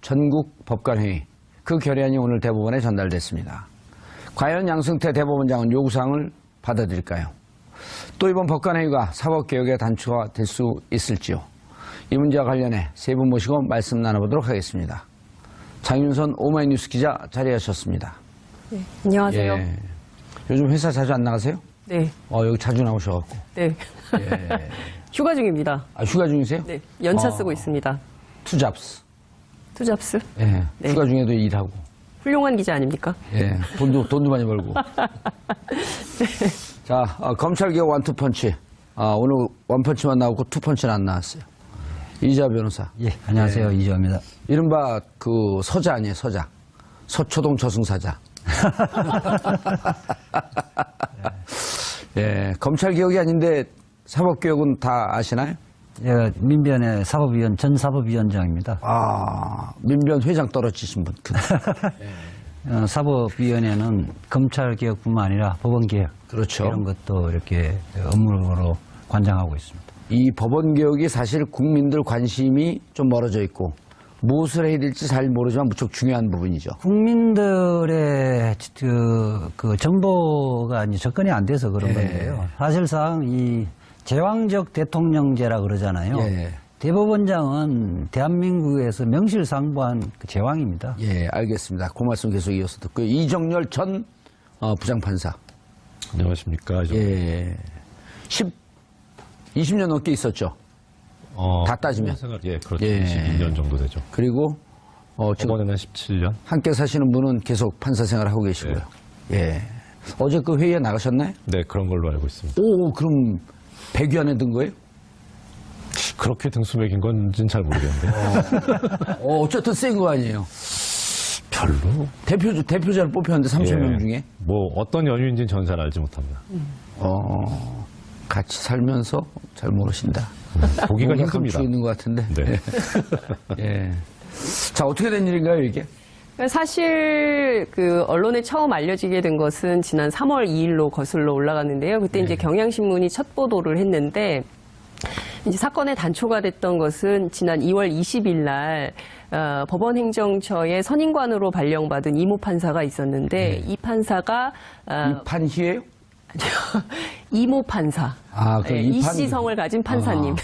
전국 법관회의 그 결의안이 오늘 대법원에 전달됐습니다. 과연 양승태 대법원장은 요구사항을 받아들일까요? 또 이번 법관회의가 사법개혁의 단초가 될 수 있을지요? 이 문제와 관련해 세 분 모시고 말씀 나눠보도록 하겠습니다. 장윤선 오마이뉴스 기자 자리하셨습니다. 네, 안녕하세요. 예. 요즘 회사 자주 안 나가세요? 네. 여기 자주 나오셔갖고. 네. 예. 휴가 중입니다. 아, 휴가 중이세요? 네. 연차 쓰고 있습니다. 투잡스. 투잡스? 예. 네. 휴가 중에도 일하고. 훌륭한 기자 아닙니까? 예. 돈도 많이 벌고. 네. 자, 검찰개혁 원투펀치. 오늘 원펀치만 나오고 투펀치는 안 나왔어요. 이자 변호사. 예, 안녕하세요. 이재호입니다. 이른바 그 서자 아니에요, 서자. 서초동 저승사자. 예, 검찰개혁이 아닌데 사법개혁은 다 아시나요? 예, 민변의 사법위원, 전 사법위원장입니다. 민변 회장 떨어지신 분. 사법위원회는 검찰개혁뿐만 아니라 법원개혁. 그렇죠. 이런 것도 이렇게 업무로 관장하고 있습니다. 이 법원개혁이 사실 국민들 관심이 좀 멀어져 있고 무엇을 해야 될지 잘 모르지만 무척 중요한 부분이죠. 국민들의 그 정보가 이제 접근이 안 돼서 그런 건데요. 사실상 이 제왕적 대통령제라 그러잖아요. 예. 대법원장은 대한민국에서 명실상부한 그 제왕입니다. 예, 알겠습니다. 그 말씀 계속 이어서 듣고요. 이정열 전 부장판사. 안녕하십니까. 예. 20년 넘게 있었죠. 다 따지면. 예, 그렇죠. 예. 22년 정도 되죠. 그리고 지금 법원에는 17년. 함께 사시는 분은 계속 판사 생활을 하고 계시고요. 예. 어제 그 회의에 나가셨나요? 네, 그런 걸로 알고 있습니다. 오, 그럼 100위 안에 든 거예요? 그렇게 등수맥인 건지는 잘 모르겠는데. 어쨌든 센 거 아니에요. 별로. 대표자를 뽑혔는데 30명 중에. 뭐 어떤 연유인지는 저는 잘 알지 못합니다. 같이 살면서 잘 모르신다. 보기가 뭔가 힘듭니다. 감추고 있는 것 같은데. 네. 예. 자, 어떻게 된 일인가요, 이게? 사실 그 언론에 처음 알려지게 된 것은 지난 3월 2일로 거슬러 올라갔는데요. 그때 이제 경향신문이 첫 보도를 했는데 이제 사건의 단초가 됐던 것은 지난 2월 20일 날 법원행정처의 선임관으로 발령받은 이모 판사가 있었는데 이 판사가 이판희예요? 이모 판사. 이씨성을 가진 판사님이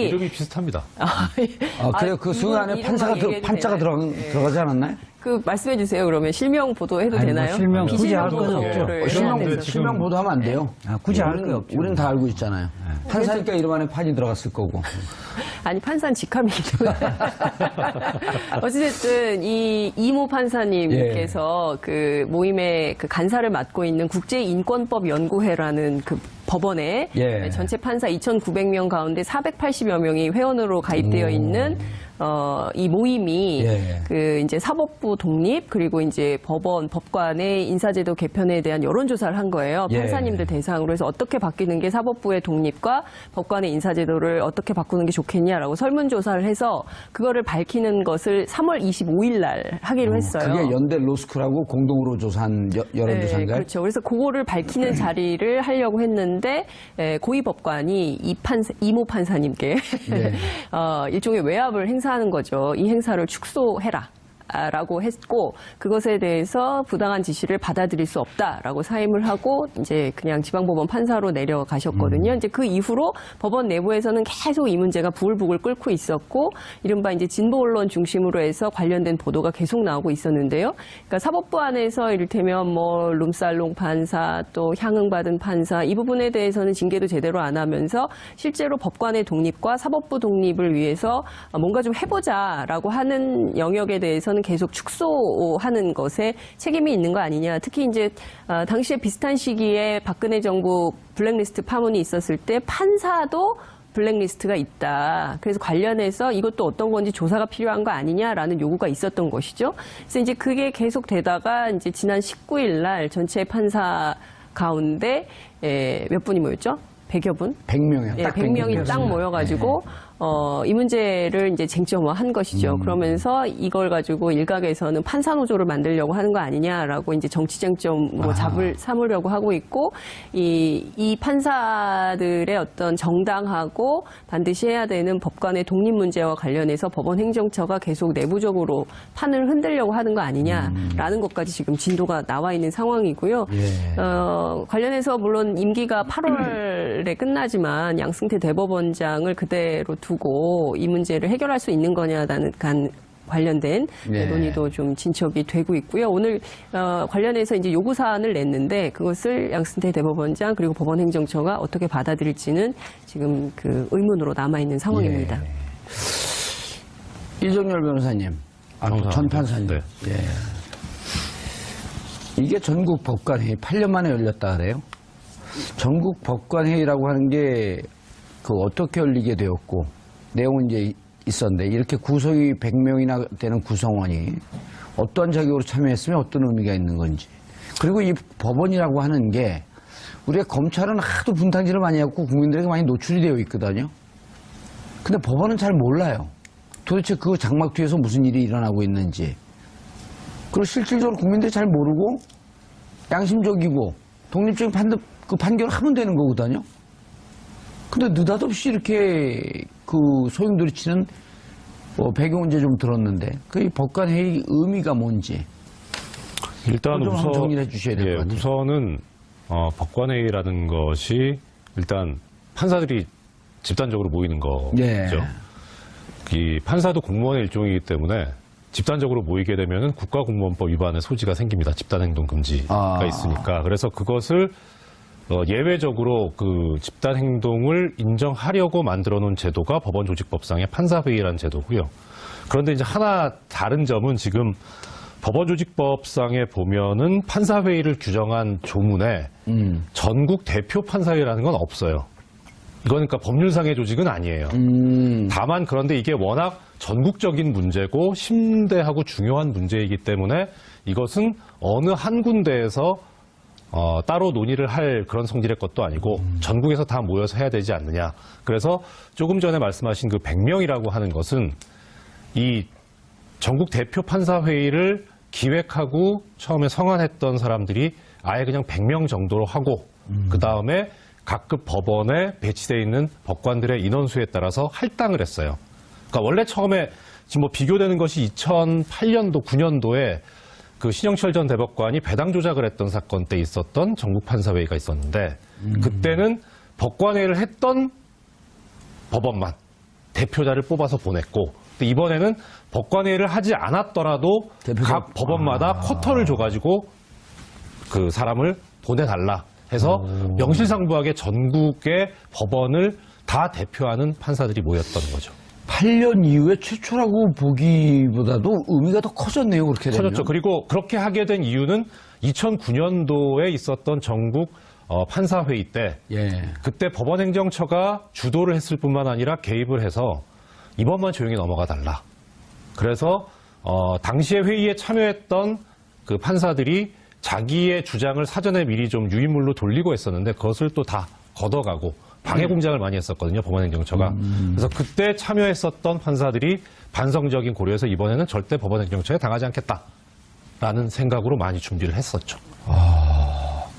이름이 비슷합니다. 그래요? 그 순간에 판자가 들어가지 않았나요? 그 말씀해 주세요. 그러면 실명 보도해도 되나요? 뭐 실명 굳이 할 건 없죠. 실명 보도하면 안 돼요. 굳이 할 건 없죠. 우리는 다 알고 있잖아요. 판사니까 이름 안에 판이 들어갔을 거고. 아니, 판사는 직함이기도 해. 어찌됐든, 이 이모 판사님께서 그 모임의 그 간사를 맡고 있는 국제인권법연구회라는 그 법원에 전체 판사 2,900명 가운데 480여 명이 회원으로 가입되어 있는 이 모임이 그 이제 사법부 독립 그리고 이제 법관의 인사제도 개편에 대한 여론조사를 한 거예요. 판사님들 대상으로 해서 어떻게 바뀌는 게 사법부의 독립과 법관의 인사제도를 어떻게 바꾸는 게 좋겠냐라고 설문조사를 해서 그거를 밝히는 것을 3월 25일 날 하기로 했어요. 그게 연대 로스쿨하고 공동으로 조사한 여론조사인가요? 네, 그렇죠. 그래서 그거를 밝히는 자리를 하려고 했는데 고위법관이 이모 판사님께 일종의 외압을 행사하는 거죠. 이 행사를 축소해라. 라고 했고 그것에 대해서 부당한 지시를 받아들일 수 없다라고 사임을 하고 이제 그냥 지방법원 판사로 내려가셨거든요. 이제 그 이후로 법원 내부에서는 계속 이 문제가 부글부글 끓고 있었고 이른바 이제 진보 언론 중심으로 해서 관련된 보도가 계속 나오고 있었는데요. 그러니까 사법부 안에서 이를테면 뭐 룸살롱 판사 또 향응받은 판사 이 부분에 대해서는 징계도 제대로 안 하면서 실제로 법관의 독립과 사법부 독립을 위해서 뭔가 좀 해보자라고 하는 영역에 대해서는 계속 축소하는 것에 책임이 있는 거 아니냐. 특히 이제 당시에 비슷한 시기에 박근혜 정부 블랙리스트 파문이 있었을 때 판사도 블랙리스트가 있다. 그래서 관련해서 이것도 어떤 건지 조사가 필요한 거 아니냐라는 요구가 있었던 것이죠. 그래서 이제 그게 계속 되다가 이제 지난 19일 날 전체 판사 가운데 몇 분이 모였죠? 100여 분? 100명이요. 예, 딱 100명이 딱 모여가지고 이 문제를 이제 쟁점화한 것이죠. 그러면서 이걸 가지고 일각에서는 판사 노조를 만들려고 하는 거 아니냐라고 이제 정치 쟁점으로 삼으려고 하고 있고 이 판사들의 어떤 정당하고 반드시 해야 되는 법관의 독립 문제와 관련해서 법원 행정처가 계속 내부적으로 판을 흔들려고 하는 거 아니냐라는 것까지 지금 진도가 나와 있는 상황이고요. 관련해서 물론 임기가 8월에 끝나지만 양승태 대법원장을 그대로 두고 이 문제를 해결할 수 있는 거냐라는 관련된 논의도 좀 진척이 되고 있고요. 오늘 관련해서 이제 요구 사안을 냈는데 그것을 양승태 대법원장 그리고 법원행정처가 어떻게 받아들일지는 지금 그 의문으로 남아 있는 상황입니다. 이정열 변호사님, 전 판사님. 네. 이게 전국 법관회의 8년 만에 열렸다 그래요. 전국 법관회의라고 하는 게 그 어떻게 열리게 되었고 내용은 이제 있었는데 이렇게 구성이 100명이나 되는 구성원이 어떠한 자격으로 참여했으면 어떤 의미가 있는 건지, 그리고 이 법원이라고 하는 게 우리가 검찰은 하도 분탕질을 많이 했고 국민들에게 많이 노출이 되어 있거든요. 근데 법원은 잘 몰라요. 도대체 그 장막 뒤에서 무슨 일이 일어나고 있는지. 그리고 실질적으로 국민들이 잘 모르고 양심적이고 독립적인 판결을 하면 되는 거거든요. 근데 느닷없이 이렇게 그 소용돌이 치는 배경 문제 좀 들었는데 그 법관회의 의미가 뭔지 일단 좀 한번 정리를 해주셔야 될 것 같아요. 우선은 법관회의라는 것이 일단 판사들이 집단적으로 모이는 거죠. 이 판사도 공무원의 일종이기 때문에 집단적으로 모이게 되면은 국가공무원법 위반의 소지가 생깁니다. 집단행동 금지가 있으니까. 그래서 그것을 예외적으로 그 집단행동을 인정하려고 만들어 놓은 제도가 법원조직법상의 판사회의라는 제도고요. 그런데 이제 하나 다른 점은 지금 법원조직법상에 보면은 판사회의를 규정한 조문에 전국 대표 판사회라는 건 없어요. 이건 그러니까 법률상의 조직은 아니에요. 다만 그런데 이게 워낙 전국적인 문제고 심대하고 중요한 문제이기 때문에 이것은 어느 한 군데에서 따로 논의를 할 그런 성질의 것도 아니고 전국에서 다 모여서 해야 되지 않느냐. 그래서 조금 전에 말씀하신 그 100명이라고 하는 것은 이 전국 대표 판사회의를 기획하고 처음에 성안했던 사람들이 아예 그냥 100명 정도로 하고 그다음에 각급 법원에 배치되어 있는 법관들의 인원수에 따라서 할당을 했어요. 그러니까 원래 처음에 지금 뭐 비교되는 것이 2008년도, 9년도에 그 신영철 전 대법관이 배당 조작을 했던 사건 때 있었던 전국판사회의가 있었는데 그때는 법관회의를 했던 법원만 대표자를 뽑아서 보냈고 이번에는 법관회의를 하지 않았더라도 각 법원마다 쿼터를 줘가지고 그 사람을 보내달라 해서 명실상부하게 전국의 법원을 다 대표하는 판사들이 모였던 거죠. 8년 이후에 최초라고 보기보다도 의미가 더 커졌네요. 그렇게 되면. 커졌죠. 그리고 그렇게 하게 된 이유는 2009년도에 있었던 전국 판사회의 때 그때 법원행정처가 주도를 했을 뿐만 아니라 개입을 해서 이번만 조용히 넘어가 달라. 그래서 당시에 회의에 참여했던 그 판사들이 자기의 주장을 사전에 미리 좀 유인물로 돌리고 했었는데 그것을 또 다 걷어가고 방해 공작을 많이 했었거든요. 법원행정처가. 그래서 그때 참여했었던 판사들이 반성적인 고려에서 이번에는 절대 법원행정처에 당하지 않겠다라는 생각으로 많이 준비를 했었죠.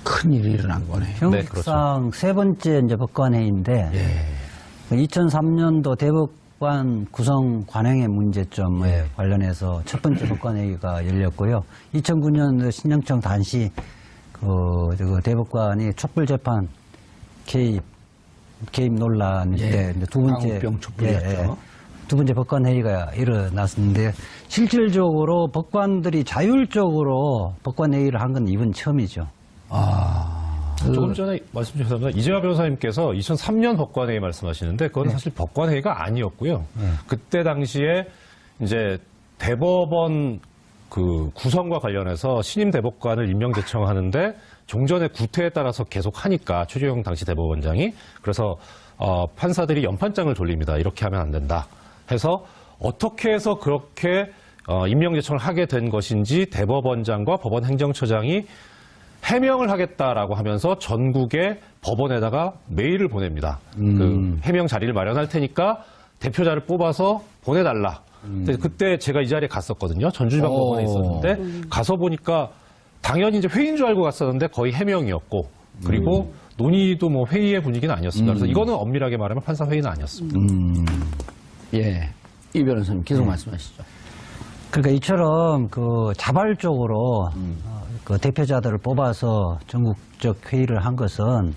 큰 일이 일어난 거네요. 형식상 세 번째 이제 법관회의인데 2003년도 대법관 구성 관행의 문제점에 관련해서 첫 번째 법관회의가 열렸고요. 2009년 신영청 단시 그 대법관이 촛불재판 개입 논란 때 두 번째 두 번째 법관 회의가 일어났는데 실질적으로 법관들이 자율적으로 법관 회의를 한 건 이번 처음이죠. 조금 전에 말씀 주셨습니다. 이재화 변호사님께서 2003년 법관회의 말씀하시는데 그건 사실 법관회의가 아니었고요. 그때 당시에 이제 대법원 그 구성과 관련해서 신임 대법관을 임명 제청하는데 종전의 구태에 따라서 계속 하니까 최재형 당시 대법원장이 그래서 판사들이 연판장을 돌립니다. 이렇게 하면 안 된다 해서 어떻게 해서 그렇게 임명 제청을 하게 된 것인지 대법원장과 법원행정처장이 해명을 하겠다라고 하면서 전국의 법원에다가 메일을 보냅니다. 그 해명 자리를 마련할 테니까 대표자를 뽑아서 보내달라. 근데 그때 제가 이 자리에 갔었거든요. 전주지방법원에 있었는데 가서 보니까 당연히 이제 회의인 줄 알고 갔었는데 거의 해명이었고 그리고 논의도 뭐 회의의 분위기는 아니었습니다. 그래서 이거는 엄밀하게 말하면 판사 회의는 아니었습니다. 예. 이 변호사님 계속 말씀하시죠. 그러니까 이처럼 그 자발적으로 그 대표자들을 뽑아서 전국적 회의를 한 것은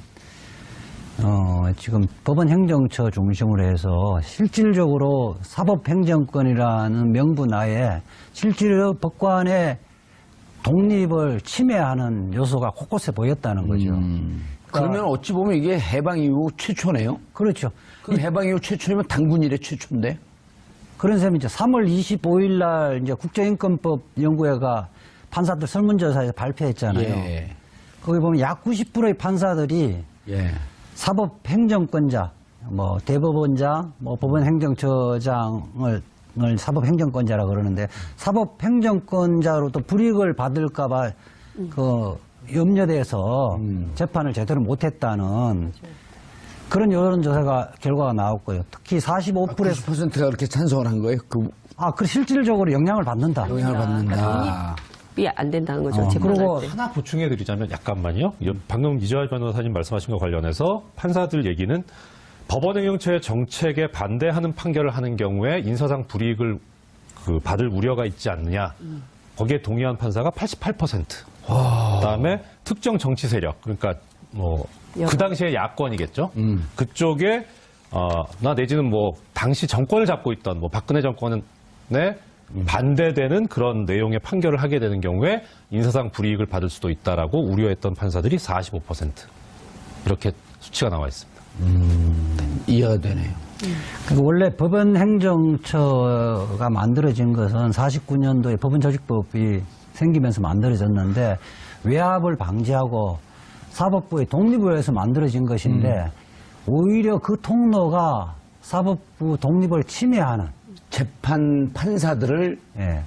지금 법원행정처 중심으로 해서 실질적으로 사법행정권이라는 명분 하에 실질로 법관의 독립을 침해하는 요소가 곳곳에 보였다는 거죠. 그러면 어찌 보면 이게 해방 이후 최초네요. 그렇죠. 그 해방 이후 최초면 당군 이래 최초인데. 그런 셈이죠. 3월 25일 날 이제 국제인권법 연구회가 판사들 설문조사에서 발표했잖아요. 예. 거기 보면 약 90%의 판사들이 예. 사법행정권자, 뭐 대법원장, 뭐 법원행정처장을 사법행정권자라 그러는데 사법행정권자로 또 불이익을 받을까봐 그 염려돼서 재판을 제대로 못했다는 그런 여론조사가 결과가 나왔고요. 특히 45%에서 90%가 그렇게 찬성을 한 거예요? 그 실질적으로 영향을 받는다. 영향을 받는다. 독립이 안 된다는 거죠. 그리고 재판할 때. 하나 보충해 드리자면 약간만요. 방금 이재화 변호사님 말씀하신 것 관련해서 판사들 얘기는 법원행정처의 정책에 반대하는 판결을 하는 경우에 인사상 불이익을 받을 우려가 있지 않느냐. 거기에 동의한 판사가 88%. 그다음에 특정 정치 세력, 그러니까 뭐 그 당시에 야권이겠죠. 그쪽에 나 내지는 뭐 당시 정권을 잡고 있던 뭐 박근혜 정권에 반대되는 그런 내용의 판결을 하게 되는 경우에 인사상 불이익을 받을 수도 있다라고 우려했던 판사들이 45%. 이렇게 수치가 나와 있습니다. 이해가 되네요. 그러니까 원래 법원행정처가 만들어진 것은 49년도에 법원조직법이 생기면서 만들어졌는데 외압을 방지하고 사법부의 독립을 위해서 만들어진 것인데 오히려 그 통로가 사법부 독립을 침해하는 재판 판사들을 예.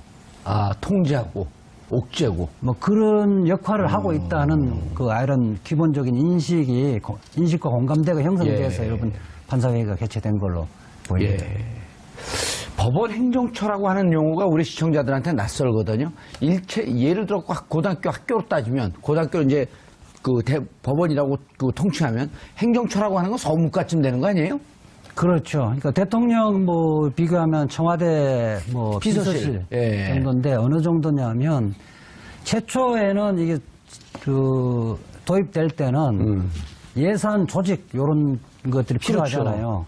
통제하고 옥죄고 뭐 그런 역할을 하고 있다는 그 이런 기본적인 인식과 공감대가 형성돼서 여러분 판사회의가 개최된 걸로 보입니다. 예. 법원 행정처라고 하는 용어가 우리 시청자들한테 낯설거든요. 예를 들어 고등학교 학교로 따지면 고등학교 이제 법원이라고 통칭하면 행정처라고 하는 건 서무과쯤 되는 거 아니에요? 그렇죠. 그러니까 대통령 뭐 비교하면 청와대 뭐 비서실 예. 정도인데 어느 정도냐면 최초에는 이게 도입될 때는 예산 조직 이런 것들이 필요하잖아요.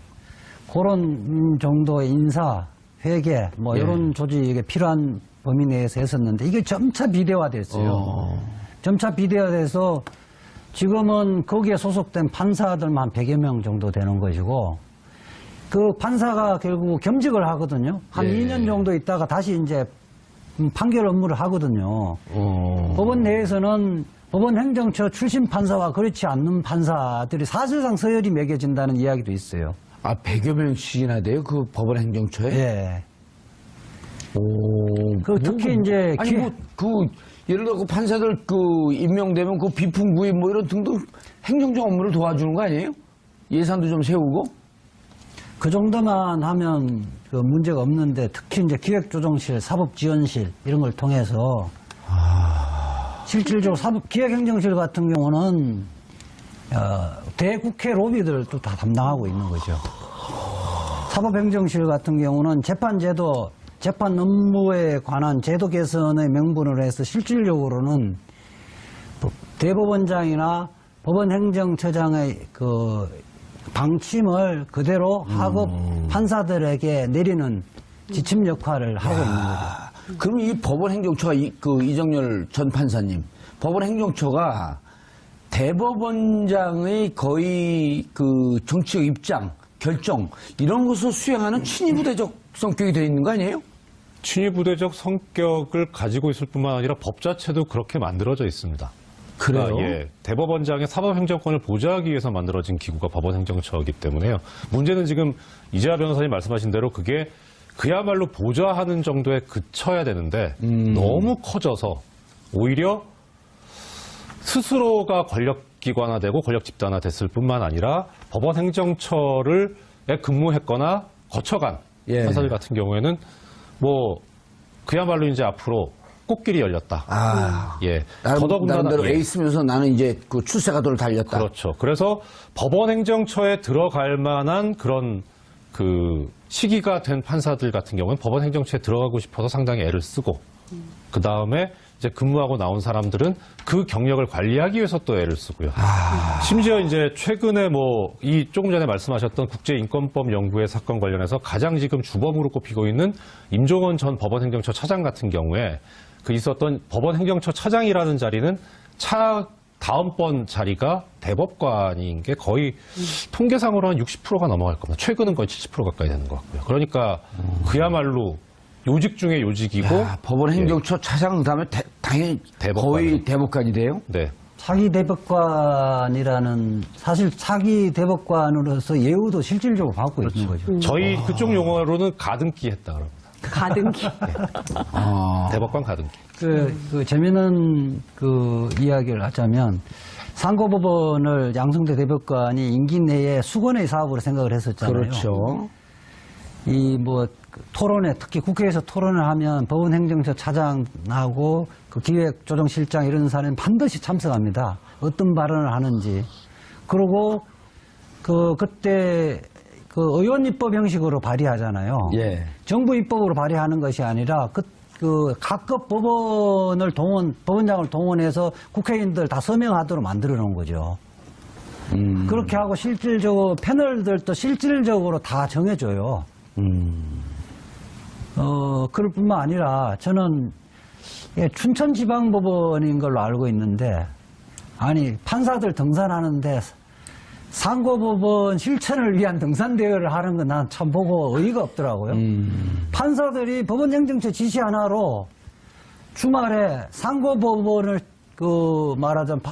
그런 정도의 인사, 회계 뭐 이런 조직이 필요한 범위 내에서 했었는데 이게 점차 비대화됐어요. 점차 비대화돼서 지금은 거기에 소속된 판사들만 한 100여 명 정도 되는 것이고 그 판사가 결국 겸직을 하거든요. 한 2년 정도 있다가 다시 이제 판결 업무를 하거든요. 법원 내에서는 법원 행정처 출신 판사와 그렇지 않는 판사들이 사실상 서열이 매겨진다는 이야기도 있어요. 100여 명씩이나 돼요? 그 법원 행정처에? 예. 특히 이제 예를 들어 판사들 임명되면 비품구입 뭐 이런 등등 행정적 업무를 도와주는 거 아니에요? 예산도 좀 세우고? 그 정도만 하면 문제가 없는데 특히 이제 기획조정실, 사법지원실 이런 걸 통해서 실질적으로 기획행정실 같은 경우는 대국회 로비들도 다 담당하고 있는 거죠. 사법행정실 같은 경우는 재판제도, 재판 업무에 관한 제도 개선의 명분으로 해서 실질적으로는 대법원장이나 법원행정처장의 방침을 그대로 하고 판사들에게 내리는 지침 역할을 하고 있는 거죠. 그럼 이 법원 행정처가 이정열 전 판사님, 법원 행정처가 대법원장의 거의 정치적 입장, 결정 이런 것을 수행하는 친위부대적 성격이 되어 있는 거 아니에요? 친위부대적 성격을 가지고 있을 뿐만 아니라 법 자체도 그렇게 만들어져 있습니다. 그래요? 그러니까 대법원장의 사법행정권을 보좌하기 위해서 만들어진 기구가 법원행정처이기 때문에요. 문제는 지금 이재화 변호사님 말씀하신 대로 그게 그야말로 보좌하는 정도에 그쳐야 되는데 너무 커져서 오히려 스스로가 권력기관화되고 권력 집단화됐을 뿐만 아니라 법원 행정처를 근무했거나 거쳐간 예. 판사들 같은 경우에는 뭐 그야말로 이제 앞으로 꽃길이 열렸다. 예. 나름대로 예. 에이스면서 나는 이제 그 출세가도를 달렸다. 그렇죠. 그래서 법원 행정처에 들어갈 만한 그런 그 시기가 된 판사들 같은 경우는 법원 행정처에 들어가고 싶어서 상당히 애를 쓰고 그 다음에 이제 근무하고 나온 사람들은 그 경력을 관리하기 위해서 또 애를 쓰고요. 심지어 이제 최근에 뭐 이 조금 전에 말씀하셨던 국제인권법 연구의 사건 관련해서 가장 지금 주범으로 꼽히고 있는 임종원 전 법원행정처 차장 같은 경우에 그 있었던 법원행정처 차장이라는 자리는 다음번 자리가 대법관인 게 거의 통계상으로 한 60%가 넘어갈 겁니다. 최근은 거의 70% 가까이 되는 것 같고요. 그러니까 그야말로 요직 중에 요직이고 야, 법원 행정처 차장 그다음에 당연히 대법관. 거의 대법관이 돼요. 네. 차기 대법관이라는 사실 차기 대법관으로서 예우도 실질적으로 받고 있는 거죠. 저희 그쪽 용어로는 가등기 했다 그럽니다. 가등기. 대법관 가등기. 그 재미있는 그 이야기를 하자면 상고법원을 양승태 대법관이 임기 내에 수건의 사업으로 생각을 했었잖아요. 그렇죠. 이 뭐 토론회 특히 국회에서 토론을 하면 법원행정처 차장하고 그 기획조정실장 이런 사람은 반드시 참석합니다. 어떤 발언을 하는지. 그리고 그때 그 의원 입법 형식으로 발의하잖아요. 예. 정부 입법으로 발의하는 것이 아니라 그 각급 법원장을 동원해서 국회의원들 다 서명하도록 만들어 놓은 거죠. 그렇게 하고 실질적으로 패널들도 실질적으로 다 정해줘요. 그럴 뿐만 아니라 저는 춘천지방법원인 걸로 알고 있는데 아니 판사들 등산하는데 상고법원 실천을 위한 등산대회를 하는 건 난 참 보고 어이가 없더라고요. 판사들이 법원행정처 지시 하나로 주말에 상고법원을 말하자면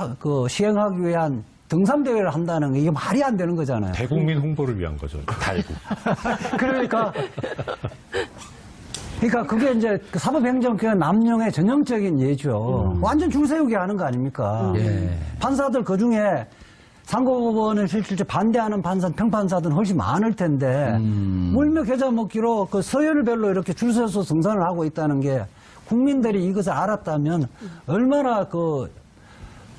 시행하기 위한 등산대회를 한다는 게 이게 말이 안 되는 거잖아요. 대국민 홍보를 위한 거죠. 달국. 그러니까 그게 이제 그 사법행정권의 남용의 전형적인 예죠. 완전 줄 세우게 하는 거 아닙니까? 예. 판사들 그 중에 상고법원을 실질적으로 반대하는 평판사들은 훨씬 많을 텐데 물며 겨자 먹기로 그 서열별로 이렇게 줄 서서 등산을 하고 있다는 게 국민들이 이것을 알았다면 얼마나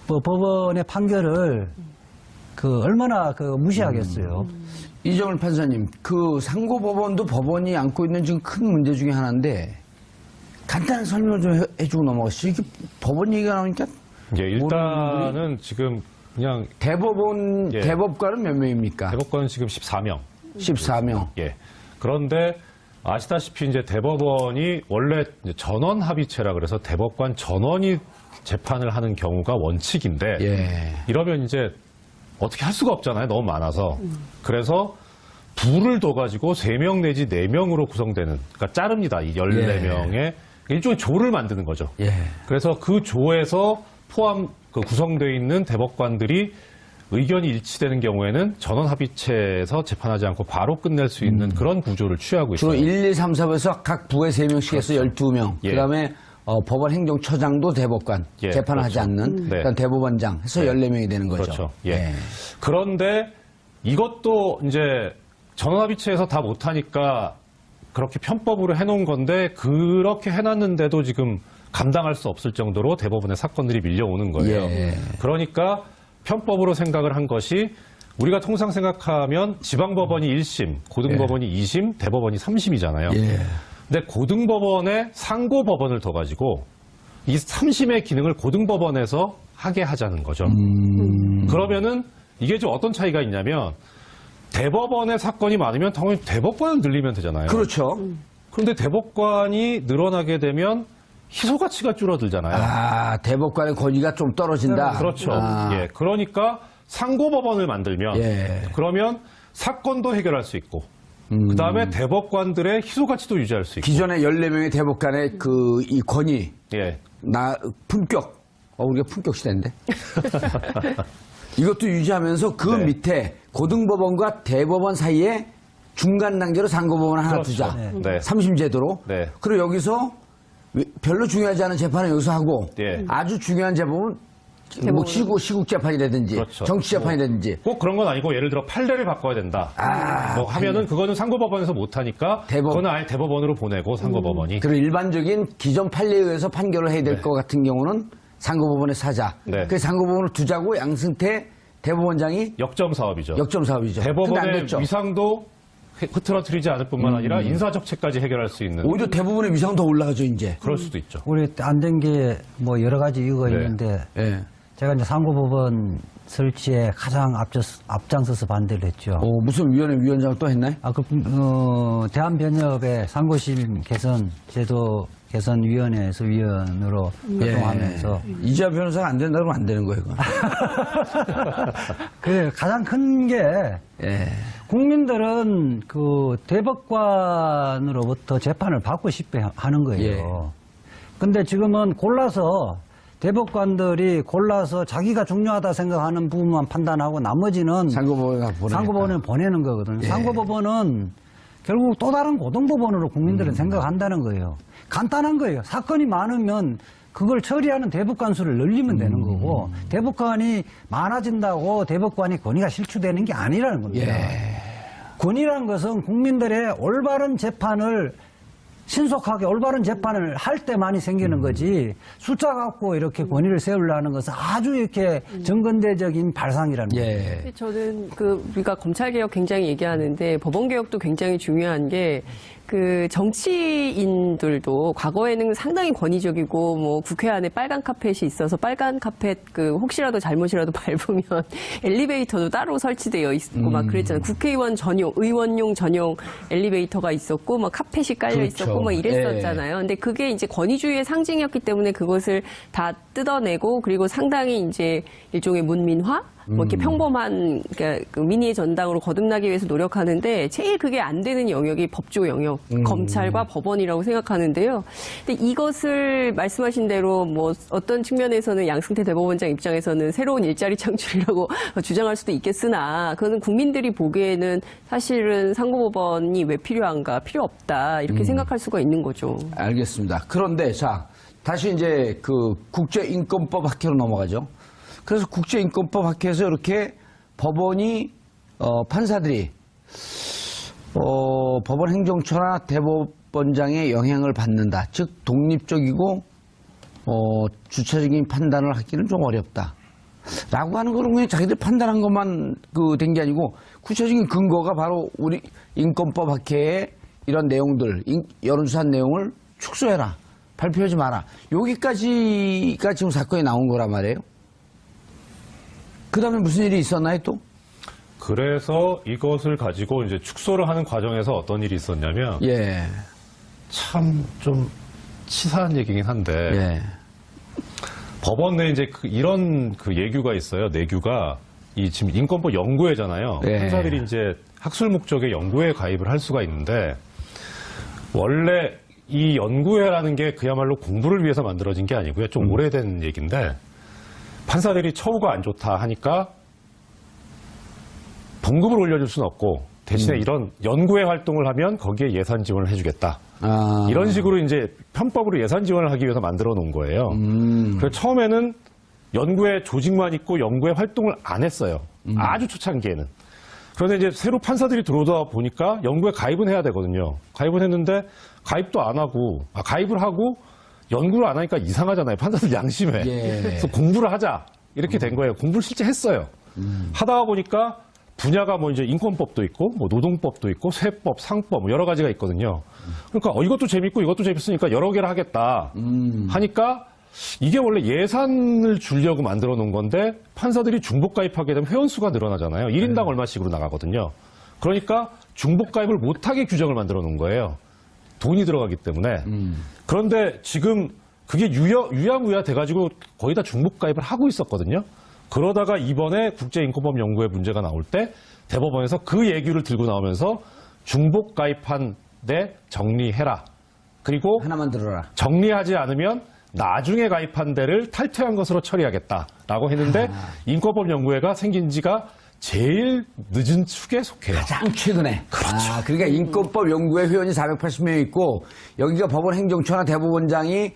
법원의 판결을 얼마나 무시하겠어요. 이정을 판사님, 그 상고법원도 법원이 안고 있는 지금 큰 문제 중에 하나인데 간단한 설명을 좀 해주고 넘어가시죠. 이게 법원 얘기가 나오니까 예, 일단은 지금 그냥 예. 대법관은 몇 명입니까? 대법관은 지금 14명. 14명. 예. 그런데 아시다시피 이제 대법원이 원래 이제 전원 합의체라 그래서 대법관 전원이 재판을 하는 경우가 원칙인데 예. 이러면 이제 어떻게 할 수가 없잖아요. 너무 많아서. 그래서 부를 둬가지고 3명 내지 4명으로 구성되는, 그러니까 자릅니다. 이 14명의 일종의 조를 만드는 거죠. 예. 그래서 그 조에서 구성되어 있는 대법관들이 의견이 일치되는 경우에는 전원 합의체에서 재판하지 않고 바로 끝낼 수 있는 그런 구조를 취하고 있어요. 주로 1, 2, 3, 4에서 각 부에 3명씩 해서 12명. 예. 그다음에 법원 행정처장도 대법관, 예, 재판을 하지 그렇죠. 않는 네. 그다음 대법원장 해서 14명이 되는 거죠. 그렇죠. 예. 그런데 이것도 이제 전원합의체에서 다 못하니까 그렇게 편법으로 해놓은 건데 그렇게 해놨는데도 지금 감당할 수 없을 정도로 대법원의 사건들이 밀려오는 거예요. 예. 그러니까 편법으로 생각을 한 것이 우리가 통상 생각하면 지방법원이 1심, 고등법원이 2심, 대법원이 3심이잖아요. 예. 근데 고등법원에 상고법원을 더 가지고 이 3심의 기능을 고등법원에서 하게 하자는 거죠. 그러면은 이게 좀 어떤 차이가 있냐면 대법원의 사건이 많으면 당연히 대법관을 늘리면 되잖아요. 그렇죠. 그런데 대법관이 늘어나게 되면 희소 가치가 줄어들잖아요. 아, 대법관의 권위가 좀 떨어진다. 그렇죠. 아. 예. 그러니까 상고법원을 만들면 예. 그러면 사건도 해결할 수 있고 그다음에 대법관들의 희소 가치도 유지할 수 있고. 기존의 14명의 대법관의 이 권위, 예. 품격. 우리가 품격 시대인데. 이것도 유지하면서 그 네. 밑에 고등법원과 대법원 사이에 중간 단계로 상고법원을 하나 그렇죠. 두자. 네. 3심 제도로. 네. 그리고 여기서 별로 중요하지 않은 재판은 여기서 하고 예. 아주 중요한 재판은 뭐 시국 재판이라든지 그렇죠. 정치 재판이라든지 꼭 그런 건 아니고 예를 들어 판례를 바꿔야 된다. 뭐 하면은 그거는 상고법원에서 못 하니까 그거는 아예 대법원으로 보내고 상고법원이. 그리고 일반적인 기존 판례에 의해서 판결을 해야 될 것 같은 경우는 상고법원에서 하자. 네. 그 상고법원을 두자고 양승태 대법원장이 역점 사업이죠. 역점 사업이죠. 근데 안 대법원의 됐죠. 위상도 흐트러뜨리지 않을 뿐만 아니라 인사적체까지 해결할 수 있는. 오히려 대부분의 위상 더 올라가죠 이제. 그럴 수도 있죠. 우리 안 된 게 뭐 여러 가지 이유가 네. 있는데 예. 제가 이제 상고법원 설치에 가장 앞장서서 반대를 했죠. 무슨 위원장을 또 했나요? 대한변협의 상고심 개선 제도 개선위원회에서 위원으로 활동하면서 이재화 변호사가 안 된다고 하면 안 되는 거예요. 이건. 그 가장 큰 게 예. 국민들은 그 대법관으로부터 재판을 받고 싶어 하는 거예요. 예. 근데 지금은 대법관들이 골라서 자기가 중요하다 생각하는 부분만 판단하고 나머지는 상고법원에 보내는 거거든요. 예. 상고법원은 결국 또 다른 고등법원으로 국민들은 생각한다는 거예요. 간단한 거예요. 사건이 많으면 그걸 처리하는 대법관 수를 늘리면 되는 거고 대법관이 많아진다고 대법관이 권위가 실추되는 게 아니라는 겁니다. 예. 권위라는 것은 국민들의 올바른 재판을 신속하게 올바른 재판을 할 때만이 생기는 거지 숫자 갖고 이렇게 권위를 세우려는 것은 아주 이렇게 정근대적인 발상이라는 거예요. 예. 저는 우리가 검찰개혁 굉장히 얘기하는데 법원개혁도 굉장히 중요한 게 정치인들도 과거에는 상당히 권위적이고 뭐 국회 안에 빨간 카펫이 있어서 빨간 카펫 혹시라도 잘못이라도 밟으면 엘리베이터도 따로 설치되어 있고 막 그랬잖아요. 국회의원 전용, 의원용 전용 엘리베이터가 있었고 막 카펫이 깔려 그렇죠. 있었고 막 이랬었잖아요. 근데 그게 이제 권위주의의 상징이었기 때문에 그것을 다 뜯어내고 그리고 상당히 이제 일종의 문민화? 뭐 이렇게 평범한 그러니까 민의의 전당으로 거듭나기 위해서 노력하는데 제일 그게 안 되는 영역이 법조 영역, 검찰과 법원이라고 생각하는데요. 근데 이것을 말씀하신 대로 뭐 어떤 측면에서는 양승태 대법원장 입장에서는 새로운 일자리 창출이라고 주장할 수도 있겠으나 그거는 국민들이 보기에는 사실은 상고법원이 왜 필요한가, 필요 없다 이렇게 생각할 수가 있는 거죠. 알겠습니다. 그런데 자 다시 이제 국제인권법 학회로 넘어가죠. 그래서 국제인권법 학회에서 이렇게 법원이 판사들이 법원 행정처나 대법원장의 영향을 받는다. 즉 독립적이고 주체적인 판단을 하기는 좀 어렵다. 라고 하는 거는 그냥 자기들 판단한 것만 된 게 아니고 구체적인 근거가 바로 우리 인권법 학회의 이런 내용들, 여론조사 내용을 축소해라. 발표하지 마라. 여기까지가 지금 사건이 나온 거란 말이에요. 그 다음에 무슨 일이 있었나요 또? 그래서 이것을 가지고 이제 축소를 하는 과정에서 어떤 일이 있었냐면 예. 참 좀 치사한 얘기긴 한데 예. 법원 내에 이제 이런 예규가 있어요. 내규가 지금 인권법 연구회잖아요. 예. 판사들이 이제 학술 목적의 연구회에 가입을 할 수가 있는데 원래 이 연구회라는 게 그야말로 공부를 위해서 만들어진 게 아니고요. 좀 오래된 얘기인데 판사들이 처우가 안 좋다 하니까 봉급을 올려줄 수는 없고 대신에 이런 연구회 활동을 하면 거기에 예산 지원을 해주겠다. 이런 식으로 이제 편법으로 예산 지원을 하기 위해서 만들어 놓은 거예요. 그래서 처음에는 연구회 조직만 있고 연구회 활동을 안 했어요. 아주 초창기에는. 그런데 이제 새로 판사들이 들어오다 보니까 연구회 가입은 해야 되거든요. 가입은 했는데 가입도 안 하고, 가입을 하고 연구를 안 하니까 이상하잖아요. 판사들 양심에. 예. 그래서 공부를 하자. 이렇게 된 거예요. 공부를 실제 했어요. 하다가 보니까 분야가 뭐 이제 인권법도 있고, 뭐 노동법도 있고, 세법, 상법, 뭐 여러 가지가 있거든요. 그러니까 이것도 재밌고 이것도 재밌으니까 여러 개를 하겠다. 하니까 이게 원래 예산을 주려고 만들어 놓은 건데 판사들이 중복 가입하게 되면 회원수가 늘어나잖아요. 1인당 얼마씩으로 나가거든요. 그러니까 중복 가입을 못하게 규정을 만들어 놓은 거예요. 돈이 들어가기 때문에. 그런데 지금 그게 유야무야 돼가지고 거의 다 중복 가입을 하고 있었거든요. 그러다가 이번에 국제인권법 연구회 문제가 나올 때 대법원에서 그 예규를 들고 나오면서 중복 가입한 데 정리해라. 그리고 하나만 들어라. 정리하지 않으면 나중에 가입한 데를 탈퇴한 것으로 처리하겠다라고 했는데 인권법 연구회가 생긴 지가 제일 늦은 축에 속해요. 가장 최근에. 그렇죠. 그러니까 인권법 연구회 회원이 480명 있고 여기가 법원 행정처나 대법원장이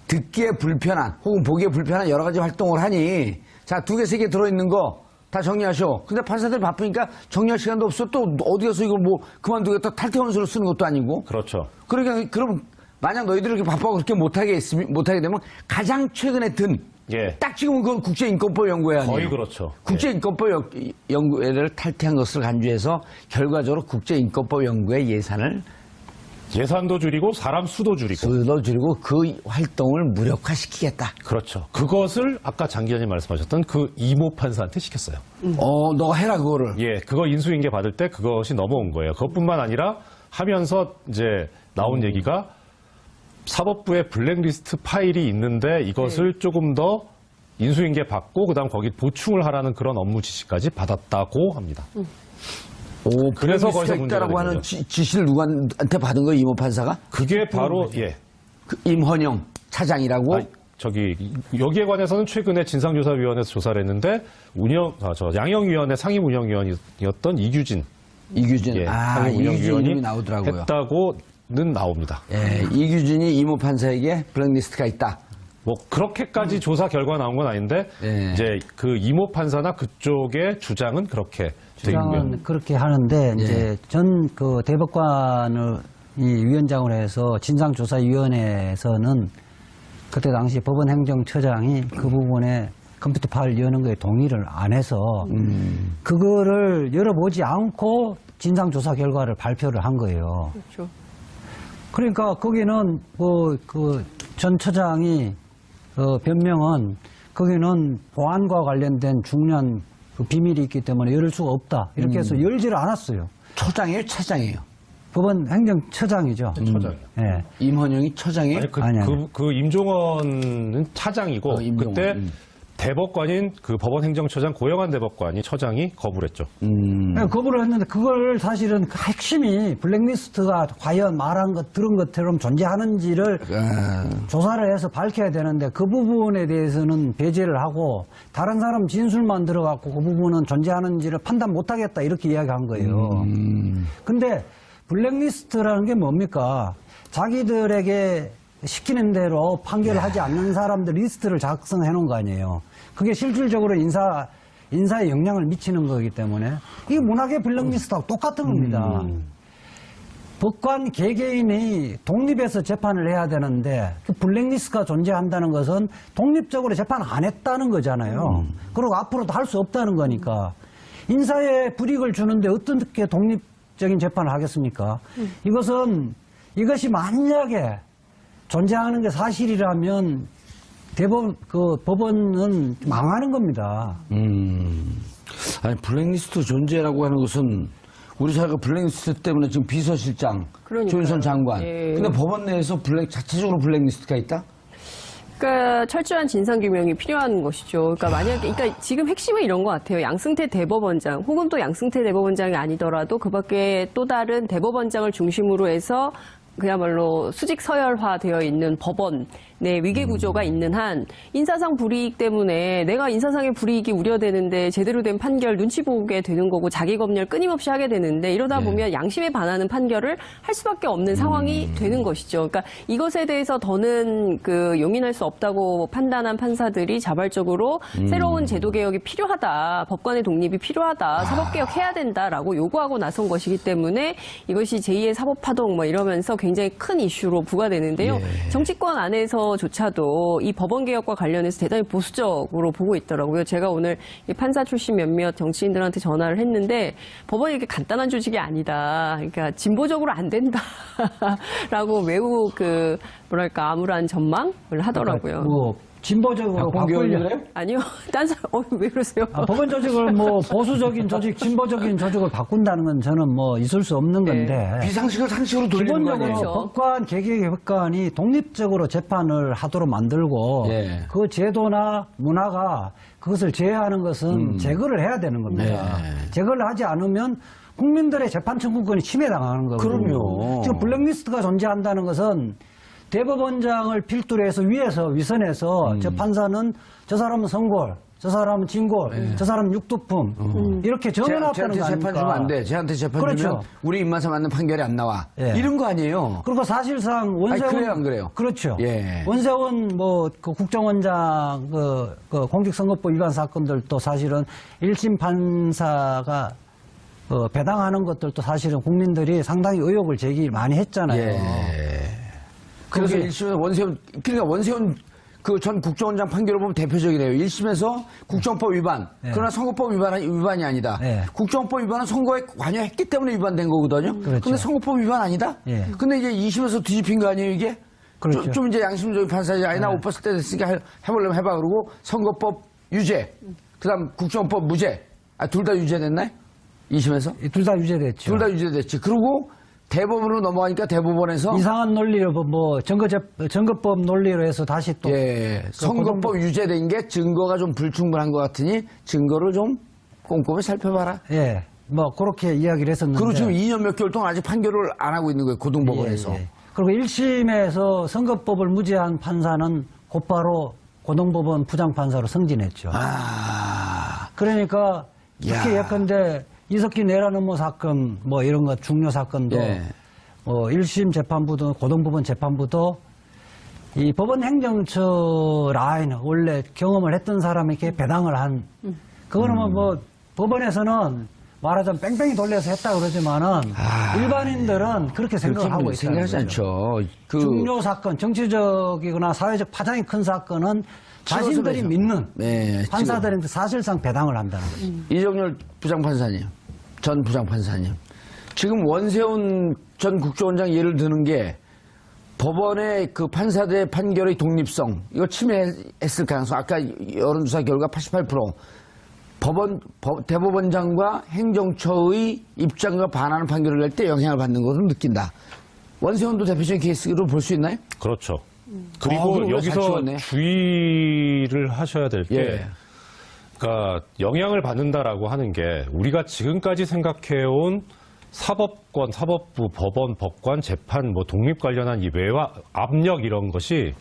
듣기에 불편한 혹은 보기에 불편한 여러 가지 활동을 하니 자, 2개, 3개 들어있는 거 다 정리하셔. 근데 판사들이 바쁘니까 정리할 시간도 없어. 또 어디 가서 이걸 뭐 그만두겠다 탈퇴원서를 쓰는 것도 아니고. 그렇죠. 그러니까 그럼 만약 너희들이 이렇게 바빠고 그렇게 못하게 되면 가장 최근에 든 예. 딱 지금은 그건 국제인권법 연구회 아니에요. 거의 그렇죠. 국제인권법 연구회를 탈퇴한 것을 간주해서 결과적으로 국제인권법 연구회 예산도 줄이고 사람 수도 줄이고 그 활동을 무력화시키겠다. 그렇죠. 그것을 아까 장 기자님 말씀하셨던 그 이모 판사한테 시켰어요. 너가 해라 그거를. 예, 그거 인수인계 받을 때 그것이 넘어온 거예요. 그것뿐만 아니라 하면서 이제 나온 얘기가 사법부에 블랙리스트 파일이 있는데 이것을 조금 더 인수인계 받고 그다음 거기 보충을 하라는 그런 업무 지시까지 받았다고 합니다. 그래서 거기서 문제가 있다라고 된 하는 거죠. 지시를 누구한테 받은 거예요, 이모 판사가? 그게 바로 그 임헌영 차장이라고. 여기에 관해서는 최근에 진상조사위원회에서 조사를 했는데 양형위원회 상임운영위원이었던 이규진 상임운영위원이 이름이 나오더라고요. 했다고는 나옵니다. 예, 이규진이 이모 판사에게 블랙리스트가 있다. 뭐 그렇게까지 조사 결과 나온 건 아닌데 이제 그 이모 판사나 그쪽의 주장은 그렇게 주장은 그렇게 하는데 이제 전 그 대법관을 이 위원장으로 해서 진상조사위원회에서는 그때 당시 법원행정처장이 그 부분에 컴퓨터 파일 여는 거에 동의를 안 해서 그거를 열어보지 않고 진상조사 결과를 발표를 한 거예요. 그렇죠. 그러니까 거기는 그 전 처장이 변명은 거기는 보안과 관련된 중요한 그 비밀이 있기 때문에 열을 수가 없다. 이렇게 해서 열지를 않았어요. 처장이에요, 차장이에요? 법원 행정처장이죠. 처장이요. 예. 임헌영이 처장이에요? 아니. 그 임종원은 차장이고 임종원. 그때 대법관인 그 법원행정처장 고영한 대법관이 처장이 거부를 했죠. 거부를 했는데 그걸 사실은 그 핵심이 블랙리스트가 과연 말한 것 들은 것처럼 존재하는지를 조사를 해서 밝혀야 되는데 그 부분에 대해서는 배제를 하고 다른 사람 진술만 들어갖고 그 부분은 존재하는지를 판단 못하겠다 이렇게 이야기한 거예요. 근데 블랙리스트라는 게 뭡니까? 자기들에게 시키는 대로 판결을 하지 않는 사람들 리스트를 작성해 놓은 거 아니에요. 그게 실질적으로 인사에 영향을 미치는 거기 때문에 이게 문학의 블랙리스트하고 똑같은 겁니다. 법관 개개인이 독립해서 재판을 해야 되는데 그 블랙리스트가 존재한다는 것은 독립적으로 재판 안 했다는 거잖아요. 그리고 앞으로도 할 수 없다는 거니까 인사에 불이익을 주는데 어떻게 독립적인 재판을 하겠습니까? 이것이 만약에 존재하는 게 사실이라면 법원은 망하는 겁니다. 아니, 블랙리스트 존재라고 하는 것은 우리 사회가 블랙리스트 때문에 지금 비서실장, 그러니까요. 조윤선 장관. 예. 근데 법원 내에서 자체적으로 블랙리스트가 있다? 그러니까 철저한 진상규명이 필요한 것이죠. 그러니까 지금 핵심은 이런 것 같아요. 양승태 대법원장 혹은 또 양승태 대법원장이 아니더라도 그 밖에 또 다른 대법원장을 중심으로 해서 그야말로 수직 서열화되어 있는 법원의 위계 구조가 있는 한 인사상 불이익 때문에 내가 인사상의 불이익이 우려되는데 제대로 된 판결 눈치 보게 되는 거고 자기 검열 끊임없이 하게 되는데 이러다 보면 양심에 반하는 판결을 할 수밖에 없는 상황이 되는 것이죠. 그러니까 이것에 대해서 더는 용인할 수 없다고 판단한 판사들이 자발적으로 새로운 제도 개혁이 필요하다, 법관의 독립이 필요하다, 사법 개혁해야 된다라고 요구하고 나선 것이기 때문에 이것이 제2의 사법 파동 이러면서 굉장히 큰 이슈로 부과되는데요. 정치권 안에서조차도 이 법원 개혁과 관련해서 대단히 보수적으로 보고 있더라고요. 제가 오늘 이 판사 출신 몇몇 정치인들한테 전화를 했는데 법원이 이렇게 간단한 조직이 아니다. 그러니까 진보적으로 안 된다라고 매우 암울한 전망을 하더라고요. 진보적으로 바꾸려. 아니요. 딴 사람, 왜 그러세요? 법원 조직을 보수적인 조직, 진보적인 조직을 바꾼다는 건 저는 있을 수 없는 건데. 비상식을 상식으로 돌리는 거 아니에요? 기본적으로 법관, 개개법관이 독립적으로 재판을 하도록 만들고 그 제도나 문화가 그것을 제외하는 것은 제거를 해야 되는 겁니다. 제거를 하지 않으면 국민들의 재판 청구권이 침해당하는 거거든요. 그럼요. 지금 블랙리스트가 존재한다는 것은 대법원장을 필두로 해서 위선에서 저 판사는 저 사람은 선골, 저 사람은 진고, 저 사람은 육두품 이렇게 정해놨다는 쟤한테 거 재판 아닙니까? 주면 안 돼. 쟤한테 재판 그렇죠. 주면 우리 입맛에 맞는 판결이 안 나와. 예. 이런 거 아니에요. 그리고 사실상 원세훈 그래요, 안 그래요? 그렇죠. 예. 원세훈 그 국정원장 그 공직선거법 위반 사건들도 사실은 1심 판사가 배당하는 것들도 사실은 국민들이 상당히 의혹을 제기 많이 했잖아요. 예. 그래서 그게- 1심에서 원세훈 그 전 국정원장 판결을 보면 대표적이래요. 1심에서 국정법 위반. 예. 그러나 선거법 위반이 아니다. 예. 국정법 위반은 선거에 관여했기 때문에 위반된 거거든요. 그렇죠. 근데 선거법 위반 아니다? 예. 근데 이제 2심에서 뒤집힌 거 아니에요, 이게? 그렇죠. 좀 이제 양심적인 판사지. 아니, 나 옷 벗을 때 됐으니까 해보려면 해봐. 그러고 선거법 유죄. 그 다음 국정법 무죄. 둘 다 유죄됐나요? 2심에서? 둘 다 유죄됐죠. 둘 다 유죄됐지. 그리고 대법원으로 넘어가니까 대법원에서 이상한 논리로 선거법 논리로 해서 다시 또 예, 선거법 유죄된 게 증거가 좀 불충분한 것 같으니 증거를 좀 꼼꼼히 살펴봐라. 예, 그렇게 이야기를 했었는데. 그리고 지금 2년 몇 개월 동안 아직 판결을 안 하고 있는 거예요. 고등법원에서. 예, 예. 그리고 1심에서 선거법을 무죄한 판사는 곧바로 고등법원 부장판사로 승진했죠. 그러니까 특히 야. 예컨대 이석기 내란 음모 사건 이런 것 중요 사건도 예. 1심 재판부도 고등법원 재판부도 이 법원 행정처 라인 원래 경험을 했던 사람에게 배당을 한 그거는 법원에서는 말하자면 뺑뺑이 돌려서 했다 그러지만은 일반인들은 그렇게 생각하고 있다는 생각하지 거죠. 않죠. 중요 사건, 정치적이거나 사회적 파장이 큰 사건은 자신들이 치워서 믿는 네, 판사들한테 사실상 배당을 한다는 거죠. 이정열 부장판사님, 전 부장판사님. 지금 원세훈 전 국정원장 예를 드는 게 법원의 그 판사들의 판결의 독립성, 이거 침해했을 가능성, 아까 여론조사 결과 88%. 대법원장과 행정처의 입장과 반하는 판결을 낼 때 영향을 받는 것으로 느낀다. 원세훈도 대표적인 케이스로 볼 수 있나요? 그렇죠. 그럼 그리고 우리가 잘 여기서 치웠네. 주의를 하셔야 될 게, 예. 그러니까 영향을 받는다라고 하는 게 우리가 지금까지 생각해온 사법권, 사법부, 법원, 법관, 재판, 독립 관련한 이 외화 압력 이런 것이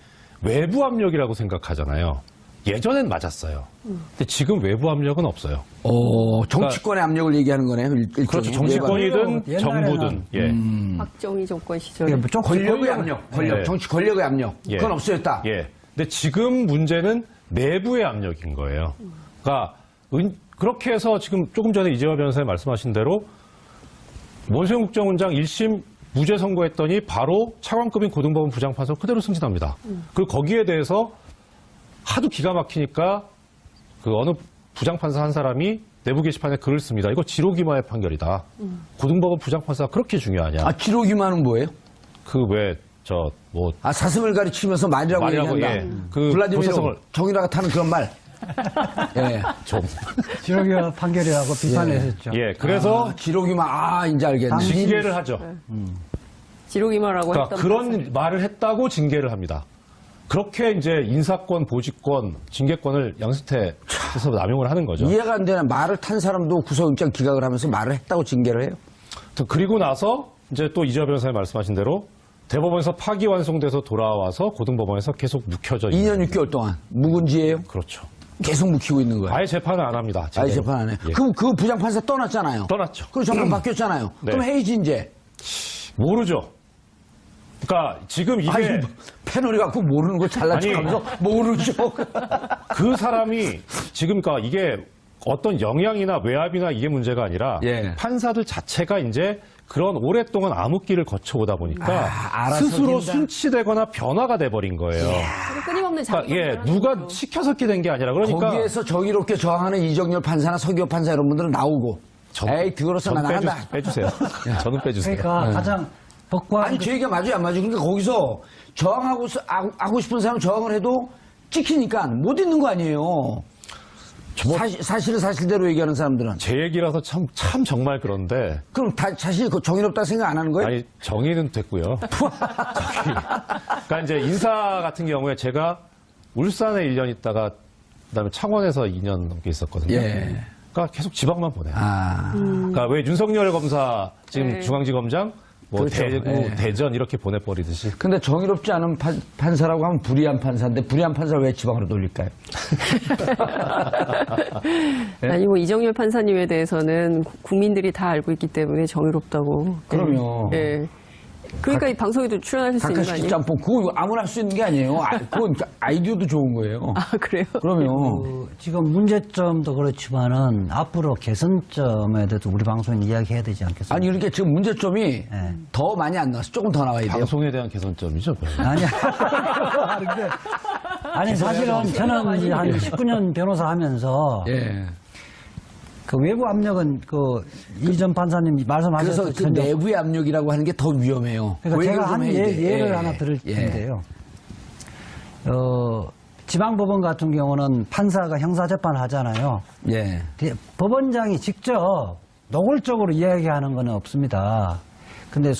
외부 압력이라고 생각하잖아요. 예전엔 맞았어요. 근데 지금 외부 압력은 없어요. 정치권의 압력을 얘기하는 거네요. 그렇죠. 정치권이든 옛날에는- 정부든. 예. 박정희 정권 시절에 권력의 압력, 네. 정치 권력의 압력. 예. 그건 없어졌다. 예. 근데 지금 문제는 내부의 압력인 거예요. 그러니까 그렇게 해서 지금 조금 전에 이재화 변호사님 말씀하신 대로 원세훈 국정원장 1심 무죄 선고했더니 바로 차관급인 고등법원 부장판사로 그대로 승진합니다. 그리고 거기에 대해서 하도 기가 막히니까 그 어느 부장판사 한 사람이 내부 게시판에 글을 씁니다. 이거 지로기마의 판결이다. 고등법원 부장판사가 그렇게 중요하냐. 기록이만은 뭐예요? 사슴을 가르치면서 말이라고 얘기한다. 예. 그 블라디미르 도사성을 정유라가 타는 그런 말. 예. 좀. 지역이와 판결이라고 비판을 했었죠. 예. 그래서 기록이만 이제 알겠네. 징계를 하죠. 지록이마라고 그러니까 했던 그런 말을 했다고 징계를 합니다. 그렇게 이제 인사권, 보직권, 징계권을 양승태에서 남용을 하는 거죠. 이해가 안 되는 말을 탄 사람도 구속영장 기각을 하면서 말을 했다고 징계를 해요. 그리고 나서 이제 또 이재화 변호사님 말씀하신 대로 대법원에서 파기환송돼서 돌아와서 고등법원에서 계속 묵혀져 있는 2년 6개월 동안 묵은지예요. 그렇죠. 계속 묵히고 있는 거예요. 아예 재판을 안 합니다. 아예 제대로. 재판 안 해. 예. 그럼 그 부장판사 떠났잖아요. 떠났죠. 그리고 정권 바뀌었잖아요. 네. 그럼 해이지 이제. 모르죠. 그러니까 지금 이게 아니, 패널이 갖고 모르는 거 잘난 아니. 척하면서 모르죠. 그 사람이 지금 그러니까 이게 어떤 영향이나 외압이나 이게 문제가 아니라 예. 판사들 자체가 이제 그런 오랫동안 암흑기를 거쳐오다 보니까 알아서 스스로 긴다. 순치되거나 변화가 돼버린 거예요. 끊임없는 자기 그러니까 누가 시켜서 끼 된 게 아니라 그러니까 거기에서 정의롭게 저항하는 이정열 판사나 서기호 판사 이런 분들은 나오고 에이 그거로서 나 나간다. 빼주세요. 저는 빼주세요. 그러니까 가장 법관 아니 제 얘기가 맞아요 안 맞아요. 그러니까 거기서 저항하고 하고 싶은 사람 저항을 해도 찍히니까 못 있는 거 아니에요. 사실은 사실대로 얘기하는 사람들은. 제 얘기라서 참 정말 그런데 그럼 자신이 정의롭다 생각 안 하는 거예요? 아니 정의는 됐고요. 그러니까 이제 인사 같은 경우에 제가 울산에 1년 있다가 그다음에 창원에서 2년 넘게 있었거든요. 예. 그러니까 계속 지방만 보내요. 아. 그러니까 왜 윤석열 검사 지금 네. 중앙지검장 뭐 그렇죠. 대구, 예. 대전 이렇게 보내버리듯이. 근데 정의롭지 않은 판사라고 하면 불의한 판사인데 불의한 판사를 왜 지방으로 돌릴까요? 네? 아니 뭐 이정열 판사님에 대해서는 국민들이 다 알고 있기 때문에 정의롭다고. 그럼요. 예. 그러니까 이 방송에도 출연하실 수 있는 거 각하식 아니에요? 짬뽕 그거 아무나 할 수 있는 게 아니에요. 그건 아이디어도 좋은 거예요. 아 그래요? 그럼요. 지금 문제점도 그렇지만은 앞으로 개선점에 대해서 우리 방송에 이야기해야 되지 않겠습니까? 아니 이렇게 지금 문제점이 더 많이 안 나왔어. 조금 더 나와야 돼요. 방송에 대한 개선점이죠. 아니야. 아니 사실은 저는 이제 한 19년 변호사 하면서 예. 그 외부 압력은 그 이전 판사님 그래서 말씀하셨던 그 내부의 압력이라고 하는 게 더 위험해요. 그러니까 그 제가 얘기를 좀 한 해야 돼. 예를 하나 드릴 텐데요. 지방법원 같은 경우는 판사가 형사재판 하잖아요. 예. 법원장이 직접 노골적으로 이야기하는 건 없습니다. 근데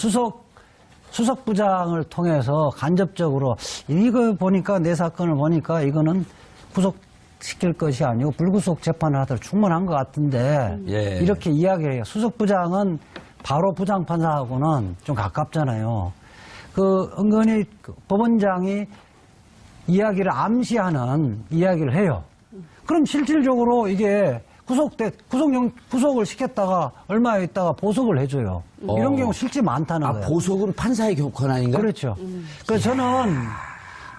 수석부장을 통해서 간접적으로 이거 보니까 내 사건을 보니까 이거는 구속시킬 것이 아니고 불구속 재판을 하더라도 충분한 것 같은데 예. 이렇게 이야기를 해요. 수석부장은 바로 부장판사하고는 좀 가깝잖아요. 그 은근히 그 법원장이 이야기를 암시하는 이야기를 해요. 그럼 실질적으로 이게 구속을 시켰다가 얼마 있다가 보석을 해줘요. 이런 경우 실제 많다는 거예요. 보석은 판사의 권한인가? 그렇죠. 그래서 저는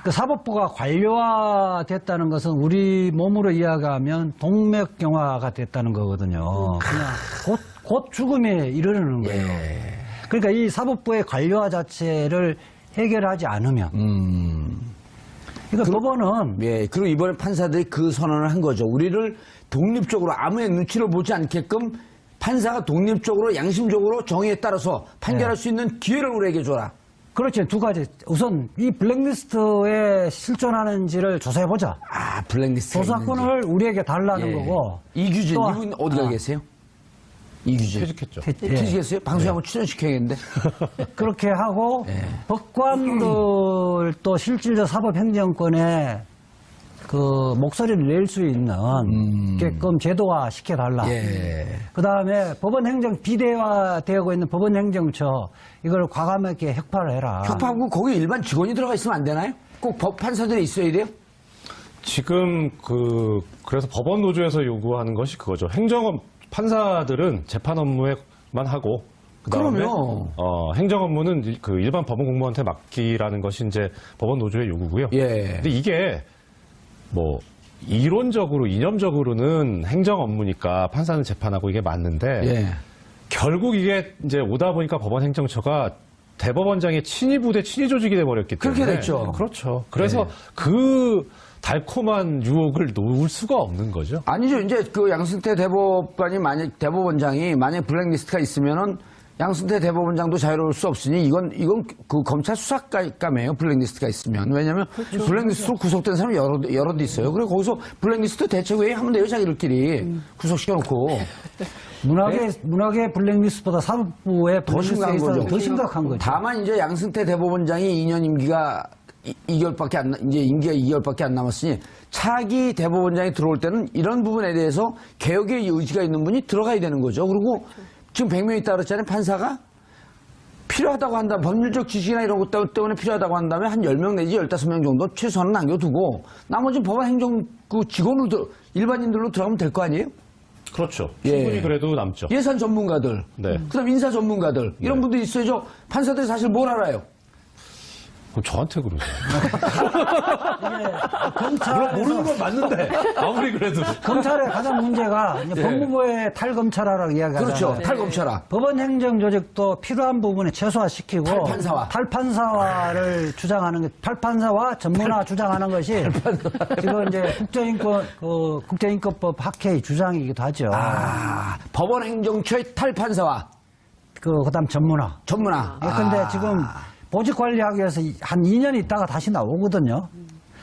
그 사법부가 관료화됐다는 것은 우리 몸으로 이야기하면 동맥경화가 됐다는 거거든요. 그냥 곧 죽음에 이르는 거예요. 그러니까 이 사법부의 관료화 자체를 해결하지 않으면 그러니까 법원은 예, 그리고 이번에 판사들이 그 선언을 한 거죠. 우리를 독립적으로 아무의 눈치를 보지 않게끔 판사가 독립적으로 양심적으로 정의에 따라서 판결할 수 있는 기회를 우리에게 줘라. 그렇죠. 두 가지. 우선 이 블랙리스트에 실존하는지를 조사해보자. 아, 블랙리스트. 조사권을 우리에게 달라는 거고. 이규진, 또 이분 어디가 계세요? 이규진. 퇴직했죠. 퇴직했어요? 방송에 한번 출연시켜야겠는데. 그렇게 하고 법관들도 실질적 사법행정권에 그 목소리를 낼 수 있는 게끔 제도화 시켜달라. 그 다음에 법원행정 비대화되고 있는 법원행정처 이걸 과감하게 혁파를 해라. 혁파하고 거기 일반 직원이 들어가 있으면 안 되나요? 꼭 판사들이 있어야 돼요? 지금 그래서 법원 노조에서 요구하는 것이 그거죠. 판사들은 재판 업무에만 하고 그다음에 그럼요. 행정 업무는 그 일반 법원 공무원한테 맡기라는 것이 이제 법원 노조의 요구고요. 예. 근데 이게 뭐 이론적으로 이념적으로는 행정 업무니까 판사는 재판하고 이게 맞는데 예. 결국 이게 이제 오다 보니까 법원 행정처가 대법원장의 친위 부대 친위 조직이 돼 버렸기 때문에 그렇게 됐죠. 그렇죠. 그래서 그 달콤한 유혹을 놓을 수가 없는 거죠. 아니죠. 이제 그 양승태 대법원장이 만약 블랙리스트가 있으면은 양승태 대법원장도 자유로울 수 없으니 이건 그 검찰 수사감이에요. 블랙리스트가 있으면. 왜냐면 블랙리스트로 구속된 사람이 여러 대 있어요. 그리고 거기서 블랙리스트 대책회의 하면 돼요. 자기들끼리 구속시켜놓고. 문학의 블랙리스트보다 사법부의 더 심각한 블랙리스트가 거죠. 더 심각한 거죠. 다만 이제 양승태 대법원장이 2년 임기가 2개월밖에 이제 임기가 2개월밖에 안 남았으니 차기 대법원장이 들어올 때는 이런 부분에 대해서 개혁의 의지가 있는 분이 들어가야 되는 거죠. 그리고 지금 100명 있다 그랬잖아요. 판사가 필요하다고 한다면 법률적 지식이나 이런 것 때문에 필요하다고 한다면 한 10명 내지 15명 정도 최소한은 남겨두고 나머지는 법원 행정 그 직원으로 일반인들로 들어가면 될 거 아니에요? 그렇죠. 예. 충분히 그래도 남죠. 예산 전문가들, 네. 그다음 인사 전문가들 이런 분들이 있어야죠. 판사들이 사실 뭘 알아요? 그럼 저한테 그러세요. 검찰 모르는 건 맞는데 아무리 그래도 검찰의 가장 문제가 이제 법무부의 탈검찰화라고 이야기하잖아요. 그렇죠. 탈검찰화. 법원 행정 조직도 필요한 부분에 최소화시키고 탈판사화를 주장하는 게 탈판사와 전문화 주장하는 것이 지금 이제 국제인권법 학회의 주장이기도 하죠. 아, 법원 행정처의 탈판사와 그다음 전문화. 그런데 지금 보직 관리하기 위해서 한 2년 있다가 다시 나오거든요.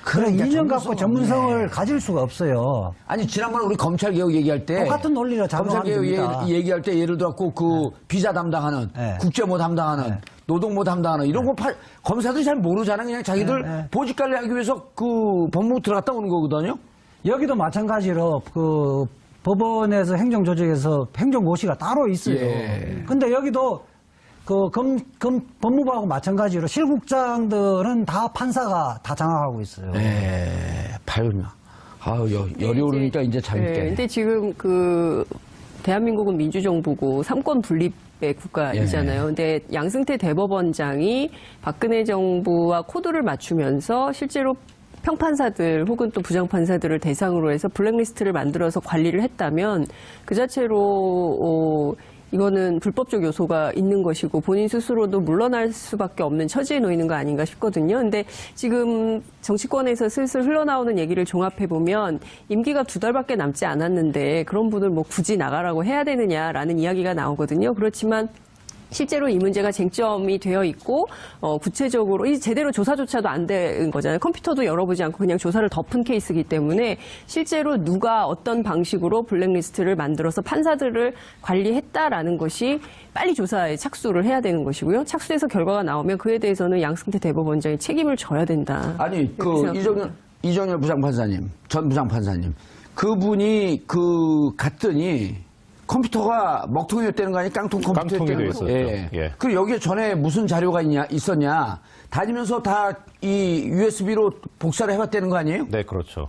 그러니까 2년 갖고 전문성을 가질 수가 없어요. 아니 지난번에 우리 검찰개혁 얘기할 때 똑같은 논리로 작용하면 됩니다. 검찰개혁 얘기할 때 예를 들어갖고 그 비자 담당하는 국제모 담당하는 노동모 담당하는 이런 거 검사들이 잘 모르잖아요. 그냥 자기들 보직 관리하기 위해서 그 법무부 들어갔다 오는 거거든요. 여기도 마찬가지로 그 법원에서 행정조직에서 행정고시가 따로 있어요. 근데 여기도 법무부하고 마찬가지로 실국장들은 다 판사가 다 장악하고 있어요. 네, 발나. 아유, 열이 오르니까 이제 재밌게. 근데 지금 대한민국은 민주정부고 삼권 분립의 국가이잖아요. 근데 양승태 대법원장이 박근혜 정부와 코드를 맞추면서 실제로 평판사들 혹은 또 부장판사들을 대상으로 해서 블랙리스트를 만들어서 관리를 했다면 그 자체로 이거는 불법적 요소가 있는 것이고 본인 스스로도 물러날 수밖에 없는 처지에 놓이는 거 아닌가 싶거든요. 근데 지금 정치권에서 슬슬 흘러나오는 얘기를 종합해보면 임기가 2달밖에 남지 않았는데 그런 분을 뭐 굳이 나가라고 해야 되느냐라는 이야기가 나오거든요. 그렇지만 실제로 이 문제가 쟁점이 되어 있고 구체적으로 이 제대로 조사조차도 안 된 거잖아요. 컴퓨터도 열어보지 않고 그냥 조사를 덮은 케이스이기 때문에 실제로 누가 어떤 방식으로 블랙리스트를 만들어서 판사들을 관리했다라는 것이 빨리 조사에 착수를 해야 되는 것이고요. 착수해서 결과가 나오면 그에 대해서는 양승태 대법원장이 책임을 져야 된다. 아니 이정열 부장판사님, 전 부장판사님, 그분이 갔더니 컴퓨터가 먹통이었다는 거 아니에요? 깡통 컴퓨터였다는 거. 예. 예. 그리고 여기에 전에 무슨 자료가 있었냐? 다니면서 다 이 USB로 복사를 해봤다는 거 아니에요? 네, 그렇죠.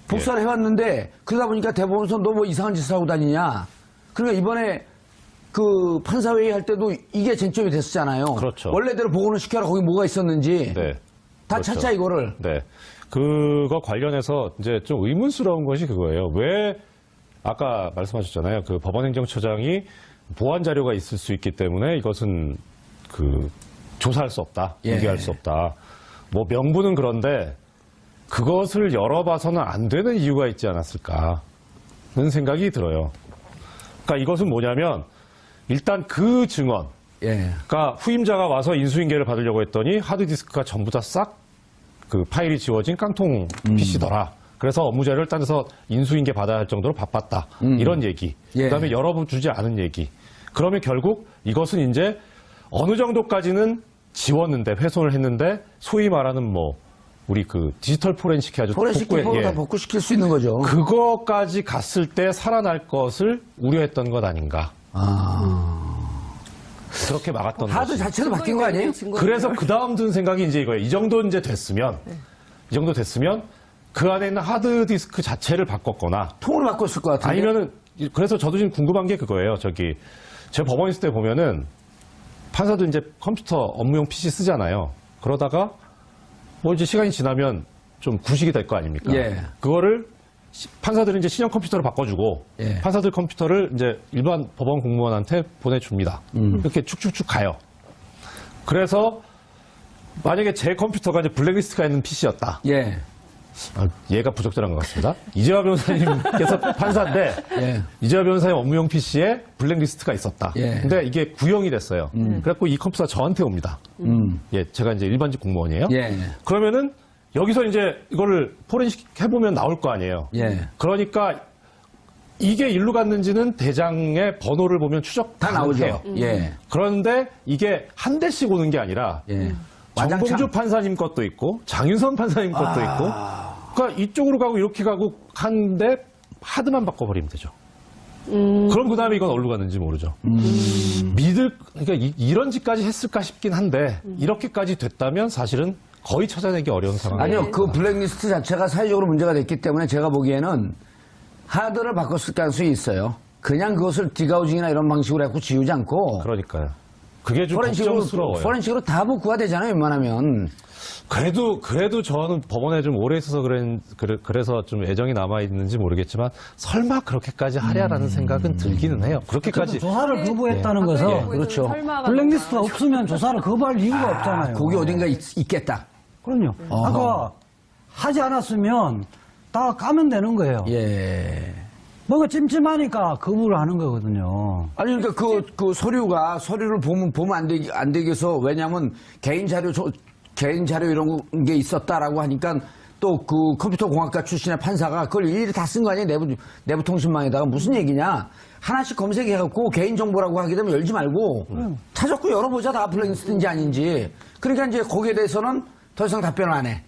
복사를 해봤는데 그러다 보니까 대법원에서 너 뭐 이상한 짓을 하고 다니냐? 그러니까 이번에 판사회의 할 때도 이게 쟁점이 됐었잖아요. 그렇죠. 원래대로 복원을 시켜라. 거기 뭐가 있었는지. 네. 다 그렇죠. 찾자 이거를. 네. 그거 관련해서 이제 좀 의문스러운 것이 그거예요. 왜 아까 말씀하셨잖아요. 법원행정처장이 보안 자료가 있을 수 있기 때문에 이것은 조사할 수 없다. 공개할 수 없다. 뭐 명분은 그런데 그것을 열어봐서는 안 되는 이유가 있지 않았을까는 생각이 들어요. 그러니까 이것은 뭐냐면 일단 그 증언. 그러니까 후임자가 와서 인수인계를 받으려고 했더니 하드디스크가 전부 다 싹 파일이 지워진 깡통 PC더라. 그래서 업무 자료를 따서 인수인계 받아야 할 정도로 바빴다. 이런 얘기. 그다음에 열어주지 않은 얘기. 그러면 결국 이것은 이제 어느 정도까지는 지웠는데 훼손을 했는데 소위 말하는 우리 디지털 포렌식 해가지고 포렌식법으로 다 복구시킬 수 있는 거죠. 그거까지 갔을 때 살아날 것을 우려했던 것 아닌가. 그렇게 막았던 하드 것이. 자체도 바뀐 거 아니에요? 그래서 그 다음 든 생각이 이제 이거예요. 이 정도 됐으면 그 안에 있는 하드디스크 자체를 바꿨거나 통을 바꿨을 것 같은데. 아니면은 그래서 저도 지금 궁금한 게 그거예요. 제가 법원 있을 때 보면은 판사도 이제 컴퓨터 업무용 PC 쓰잖아요. 그러다가 이제 시간이 지나면 좀 구식이 될 거 아닙니까? 그거를 판사들은 이제 신형 컴퓨터로 바꿔주고 판사들 컴퓨터를 이제 일반 법원 공무원한테 보내줍니다. 이렇게 축축축 가요. 그래서 만약에 제 컴퓨터가 이제 블랙리스트가 있는 PC였다. 얘가 부적절한 것 같습니다. 이재화 변호사님께서 판사인데 이재화 변호사님 업무용 PC에 블랙리스트가 있었다. 근데 이게 구형이 됐어요. 그래갖고 이 컴퓨터가 저한테 옵니다. 제가 이제 일반직 공무원이에요. 그러면은 여기서 이제 이거를 포렌식 해보면 나올 거 아니에요. 그러니까 이게 일로 갔는지는 대장의 번호를 보면 추적 다 나오죠. 그런데 이게 한 대씩 오는 게 아니라 정봉주 판사님 것도 있고 장윤선 판사님 것도 있고 그러니까 이쪽으로 가고 이렇게 가고 하는데 하드만 바꿔버리면 되죠. 그럼 그 다음에 이건 어디로 갔는지 모르죠. 그러니까 이런 짓까지 했을까 싶긴 한데 이렇게까지 됐다면 사실은 거의 찾아내기 어려운 상황이에요. 아니요. 블랙리스트 자체가 사회적으로 문제가 됐기 때문에 제가 보기에는 하드를 바꿨을 가능성이 있어요. 그냥 그것을 디가우징이나 이런 방식으로 해서 지우지 않고. 그러니까요. 그게 좀 걱정스러워요. 포렌식으로 다 복구가 되잖아요, 웬만하면. 그래도 저는 법원에 좀 오래 있어서 그래서 좀 애정이 남아있는지 모르겠지만 설마 그렇게까지 하랴라는 생각은 들기는 해요. 그렇게까지. 조사를 거부했다는 것은 그렇죠. 블랙리스트가 없으면 조사를 거부할 이유가 없잖아요. 거기 어딘가 있겠다. 그럼요. 아까 하지 않았으면 다 까면 되는 거예요. 뭔가 찜찜하니까 거부를 하는 거거든요. 아니, 그러니까 서류를 보면 안 되게 해서, 왜냐면 개인 자료 이런 게 있었다라고 하니까 또 컴퓨터 공학과 출신의 판사가 그걸 일일이 다 쓴 거 아니에요? 내부 통신망에다가 무슨 얘기냐? 하나씩 검색해갖고 개인 정보라고 하게 되면 열지 말고 찾았고 열어보자 다 블랙리스트인지 아닌지. 그러니까 이제 거기에 대해서는 더 이상 답변을 안 해.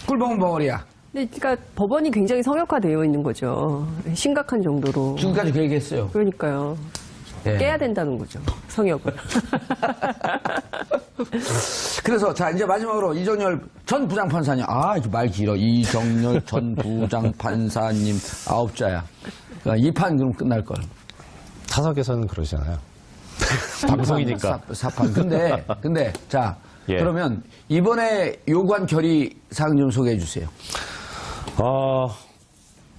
꿀봉은 벙어리야. 그러니까 법원이 굉장히 성역화되어 있는 거죠. 심각한 정도로. 지금까지 그 얘기했어요. 그러니까요. 예. 깨야 된다는 거죠. 성역을. 그래서 자 이제 마지막으로 이정열 전 부장판사님 말 길어 이정열 전 부장판사님 9자야. 그러니까 이 판 그럼 끝날 걸. 타석에서는 그러시잖아요. 방송이니까. 사판. 근데 자 예. 그러면 이번에 요구한 결의 사항 좀 소개해 주세요.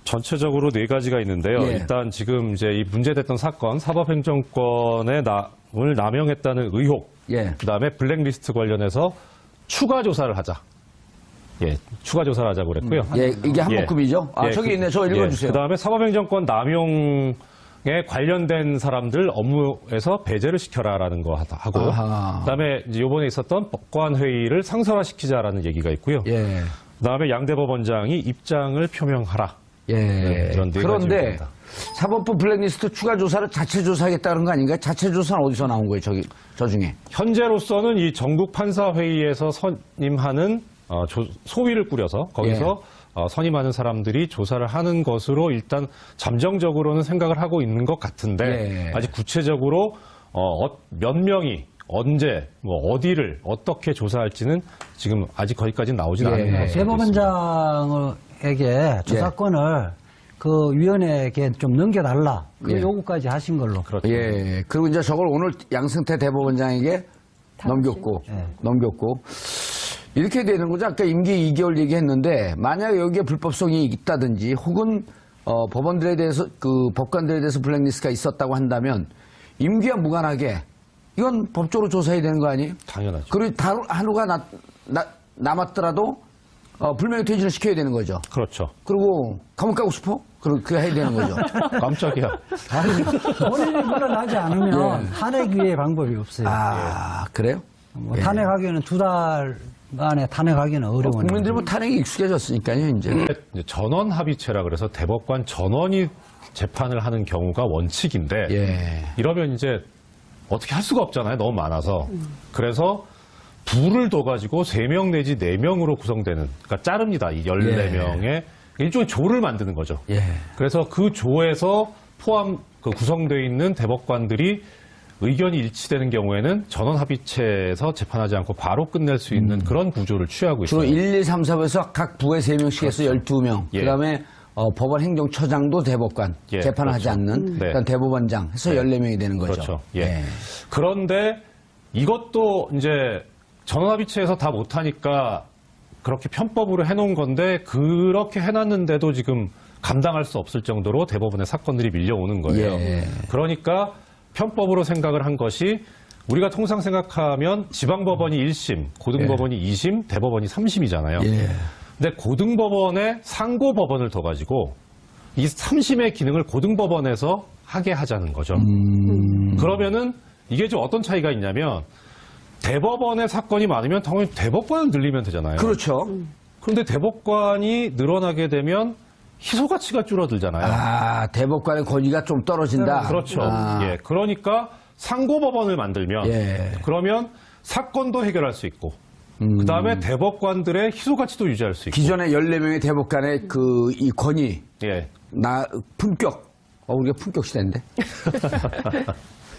전체적으로 4가지가 있는데요. 예. 일단 지금 이제 이 문제됐던 사건, 사법행정권의 을 남용했다는 의혹, 예. 그다음에 블랙리스트 관련해서 추가 조사를 하자. 예, 추가 조사를 하자고 그랬고요. 예, 이게 한목급이죠? 예, 저기 있네. 저 읽어주세요. 그다음에 사법행정권 남용에 관련된 사람들 업무에서 배제를 시켜라라는 거 하고, 아하. 그다음에 이제 이번에 있었던 법관 회의를 상설화시키자라는 얘기가 있고요. 예. 그다음에 양 대법원장이 입장을 표명하라. 예. 이런 4가지 그런데 요구입니다. 사법부 블랙리스트 추가 조사를 자체 조사하겠다는 거 아닌가요? 자체 조사는 어디서 나온 거예요? 저 중에. 현재로서는 이 전국 판사 회의에서 선임하는 소위를 꾸려서 거기서 선임하는 사람들이 조사를 하는 것으로 일단 잠정적으로는 생각을 하고 있는 것 같은데 예. 아직 구체적으로 몇 명이 언제 어디를 어떻게 조사할지는 지금 아직 거기까지는 나오진 예. 않은 것 같습니다. 대법원장에게 조사권을 그 위원회에게 좀 넘겨달라. 그 예. 요구까지 하신 걸로. 그렇죠. 예. 그리고 이제 저걸 오늘 양승태 대법원장에게 넘겼고, 예. 이렇게 되는 거죠. 아까 임기 2개월 얘기했는데, 만약에 여기에 불법성이 있다든지, 혹은, 법원들에 대해서, 법관들에 대해서 블랙리스트가 있었다고 한다면, 임기와 무관하게, 이건 법적으로 조사해야 되는 거 아니에요? 당연하죠. 그리고 한우가 남았더라도, 불명예 퇴진을 시켜야 되는 거죠. 그렇죠. 그리고, 감옥 가고 싶어? 그렇게 해야 되는 거죠. 깜짝이야. 본인이 물러나지 않으면 탄핵 위에 방법이 없어요. 그래요? 뭐 탄핵하기에는 2달 안에 탄핵하기는 어려운. 국민들이 뭐 탄핵이 익숙해졌으니까요, 이제. 이제 전원 합의체라 그래서 대법관 전원이 재판을 하는 경우가 원칙인데 예. 이러면 이제 어떻게 할 수가 없잖아요. 너무 많아서. 그래서 부를 둬가지고 3명 내지 4명으로 구성되는, 그러니까 자릅니다. 이 14명의 일종의 조를 만드는 거죠. 예. 그래서 그 조에서 구성되어 있는 대법관들이 의견이 일치되는 경우에는 전원 합의체에서 재판하지 않고 바로 끝낼 수 있는 그런 구조를 취하고 주로 있어요. 1, 2, 3, 4에서 각 부에 3명씩 해서 12명. 예. 그 다음에 법원 행정처장도 대법관. 예, 재판을 하지 그렇죠. 않는. 네. 그다음 대법원장 해서 14명이 되는 거죠. 그렇죠. 예. 그런데 이것도 이제 전원합의체에서 다 못하니까 그렇게 편법으로 해놓은 건데 그렇게 해놨는데도 지금 감당할 수 없을 정도로 대법원의 사건들이 밀려오는 거예요. 예. 그러니까 편법으로 생각을 한 것이 우리가 통상 생각하면 지방법원이 1심, 고등법원이 2심, 대법원이 3심이잖아요. 예. 근데 고등법원에 상고법원을 둬가지고 이 3심의 기능을 고등법원에서 하게 하자는 거죠. 그러면은 이게 좀 어떤 차이가 있냐면 대법원의 사건이 많으면 당연히 대법관을 늘리면 되잖아요. 그렇죠. 그런데 대법관이 늘어나게 되면 희소 가치가 줄어들잖아요. 대법관의 권위가 좀 떨어진다. 그렇죠. 아. 예, 그러니까 상고법원을 만들면 예. 그러면 사건도 해결할 수 있고 그다음에 대법관들의 희소 가치도 유지할 수 있고. 기존의 14명의 대법관의 이 권위, 예. 품격. 우리가 품격 시대인데.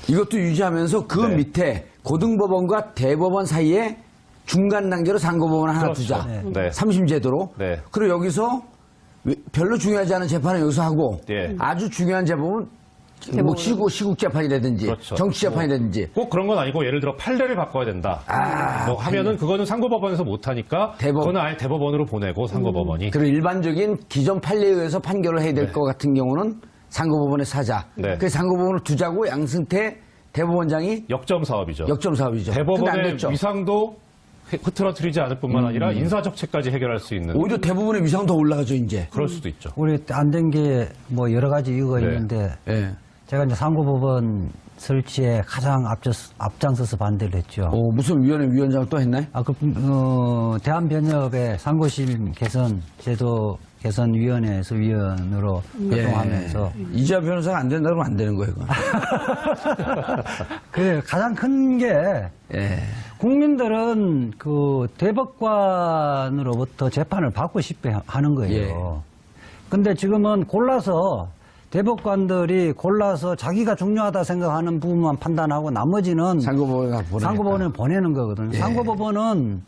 이것도 유지하면서 그 네. 밑에 고등법원과 대법원 사이에 중간 단계로 상고법원을 하나 그렇죠. 두자. 네. 3심 제도로. 네. 그리고 여기서 별로 중요하지 않은 재판을 여기서 하고 예. 아주 중요한 재판은 뭐 시국 재판이라든지 그렇죠. 정치 재판이라든지 꼭 그런 건 아니고 예를 들어 판례를 바꿔야 된다. 뭐 하면은 그거는 상고법원에서 못 하니까 그거는 아예 대법원으로 보내고 상고법원이. 그리고 일반적인 기존 판례에 의해서 판결을 해야 될 것 같은 경우는 상고법원에서 하자. 네. 그 상고법원을 두자고 양승태 대법원장이 역점 사업이죠. 역점 사업이죠. 근데 안 대법원의 됐죠. 위상도 흐트러뜨리지 않을 뿐만 아니라 인사적체까지 해결할 수 있는. 오히려 대부분의 위상 더 올라가죠 이제. 그럴 수도 있죠. 우리 안 된 게 뭐 여러 가지 이유가 네. 있는데 예. 제가 이제 상고법원 설치에 가장 앞장서서 반대를 했죠. 무슨 위원회 위원장을 또 했나요? 대한변협의 상고심 개선 제도 개선위원회에서 위원으로 활동하면서 이자 변호사가 안 된다 그러면 안 되는 거예요. 이건. 그 가장 큰 게 예. 국민들은 그 대법관으로부터 재판을 받고 싶어 하는 거예요. 근데 지금은 골라서 대법관들이 골라서 자기가 중요하다 생각하는 부분만 판단하고 나머지는 상고법원에 보내는 거거든요. 예. 상고법원은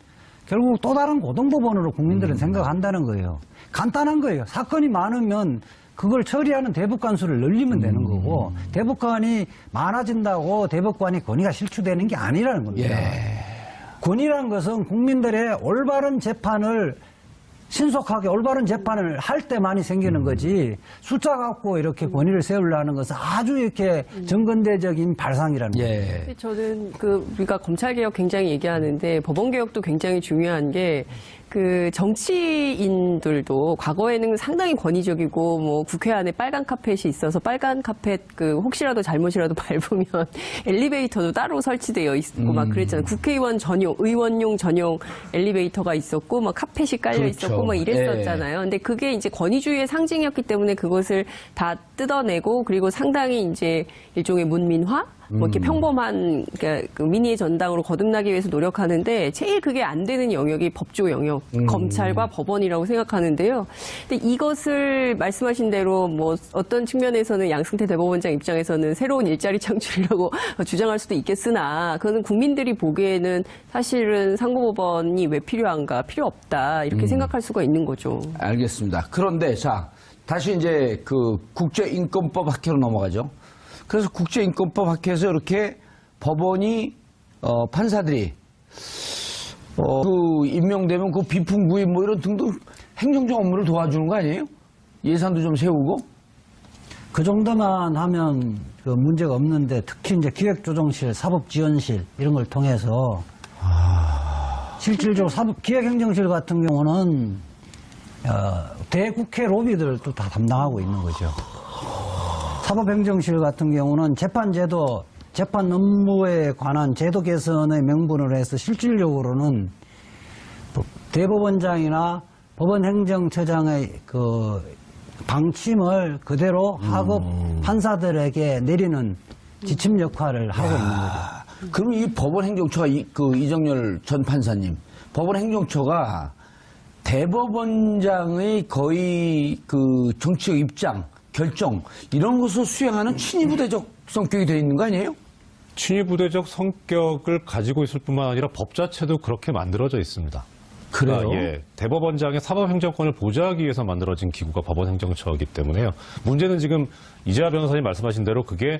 결국 또 다른 고등법원으로 국민들은 생각한다는 거예요. 간단한 거예요. 사건이 많으면 그걸 처리하는 대법관 수를 늘리면 되는 거고 대법관이 많아진다고 대법관이 권위가 실추되는 게 아니라는 겁니다. 예. 권위라는 것은 국민들의 올바른 재판을 신속하게 올바른 재판을 할 때만이 생기는 거지 숫자 갖고 이렇게 권위를 세우려는 것은 아주 이렇게 정근대적인 발상이라는 거예요. 예. 저는 우리가 검찰개혁 굉장히 얘기하는데 법원개혁도 굉장히 중요한 게 정치인들도 과거에는 상당히 권위적이고 뭐 국회 안에 빨간 카펫이 있어서 빨간 카펫 혹시라도 잘못이라도 밟으면 엘리베이터도 따로 설치되어 있고 막 그랬잖아요. 국회의원 전용, 의원용 전용 엘리베이터가 있었고 막 카펫이 깔려 그렇죠. 있었고 막 이랬었잖아요. 근데 그게 이제 권위주의의 상징이었기 때문에 그것을 다 뜯어내고 그리고 상당히 이제 일종의 문민화? 뭐 이렇게 평범한 그 민의의 전당으로 거듭나기 위해서 노력하는데 제일 그게 안 되는 영역이 법조 영역, 검찰과 법원이라고 생각하는데요. 근데 이것을 말씀하신 대로 뭐 어떤 측면에서는 양승태 대법원장 입장에서는 새로운 일자리 창출이라고 주장할 수도 있겠으나 그거는 국민들이 보기에는 사실은 상고법원이 왜 필요한가, 필요 없다 이렇게 생각할 수가 있는 거죠. 알겠습니다. 그런데 자 다시 이제 국제인권법 학회로 넘어가죠. 그래서 국제인권법 학회에서 이렇게 법원이 판사들이 임명되면 그 비품 구입 뭐 이런 등등 행정적 업무를 도와주는 거 아니에요? 예산도 좀 세우고? 그 정도만 하면 문제가 없는데 특히 이제 기획조정실, 사법지원실 이런 걸 통해서 실질적으로 기획행정실 같은 경우는 대국회 로비들도 다 담당하고 있는 거죠. 사법행정실 같은 경우는 재판제도, 재판 업무에 관한 제도 개선의 명분으로 해서 실질적으로는 대법원장이나 법원행정처장의 방침을 그대로 하고 판사들에게 내리는 지침 역할을 하고 있는 거죠. 그럼 이 법원행정처가 이정열 전 판사님, 법원행정처가 대법원장의 거의 정치적 입장, 결정 이런 것을 수행하는 친위부대적 성격이 되어 있는 거 아니에요? 친위부대적 성격을 가지고 있을 뿐만 아니라 법 자체도 그렇게 만들어져 있습니다. 그래요? 예, 대법원장의 사법행정권을 보좌하기 위해서 만들어진 기구가 법원행정처이기 때문에요. 문제는 지금 이재하 변호사님 말씀하신 대로 그게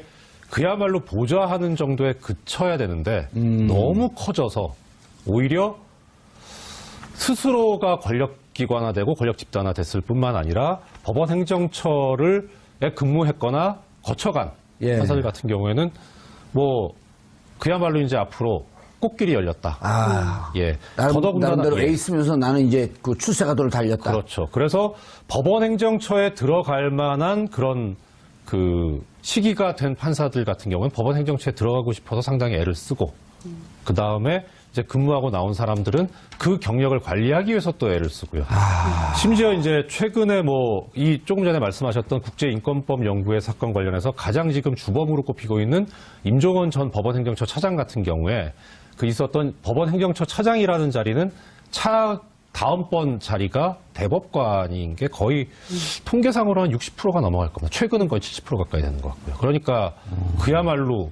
그야말로 보좌하는 정도에 그쳐야 되는데 너무 커져서 오히려 스스로가 권력기관화되고 권력 집단화됐을 뿐만 아니라 법원행정처를 근무했거나 거쳐간 예. 판사들 같은 경우에는 뭐 그야말로 이제 앞으로 꽃길이 열렸다. 예. 나름대로 에이스면서 나는 이제 출세가도를 달렸다. 그렇죠. 그래서 법원행정처에 들어갈 만한 그런 시기가 된 판사들 같은 경우는 법원행정처에 들어가고 싶어서 상당히 애를 쓰고 그 다음에 이제 근무하고 나온 사람들은 그 경력을 관리하기 위해서 또 애를 쓰고요. 심지어 이제 최근에 조금 전에 말씀하셨던 국제인권법 연구회 사건 관련해서 가장 지금 주범으로 꼽히고 있는 임종원 전 법원행정처 차장 같은 경우에 있었던 법원행정처 차장이라는 자리는 다음번 자리가 대법관인 게 거의 통계상으로 한 60%가 넘어갈 겁니다. 최근은 거의 70% 가까이 되는 것 같고요. 그러니까 그야말로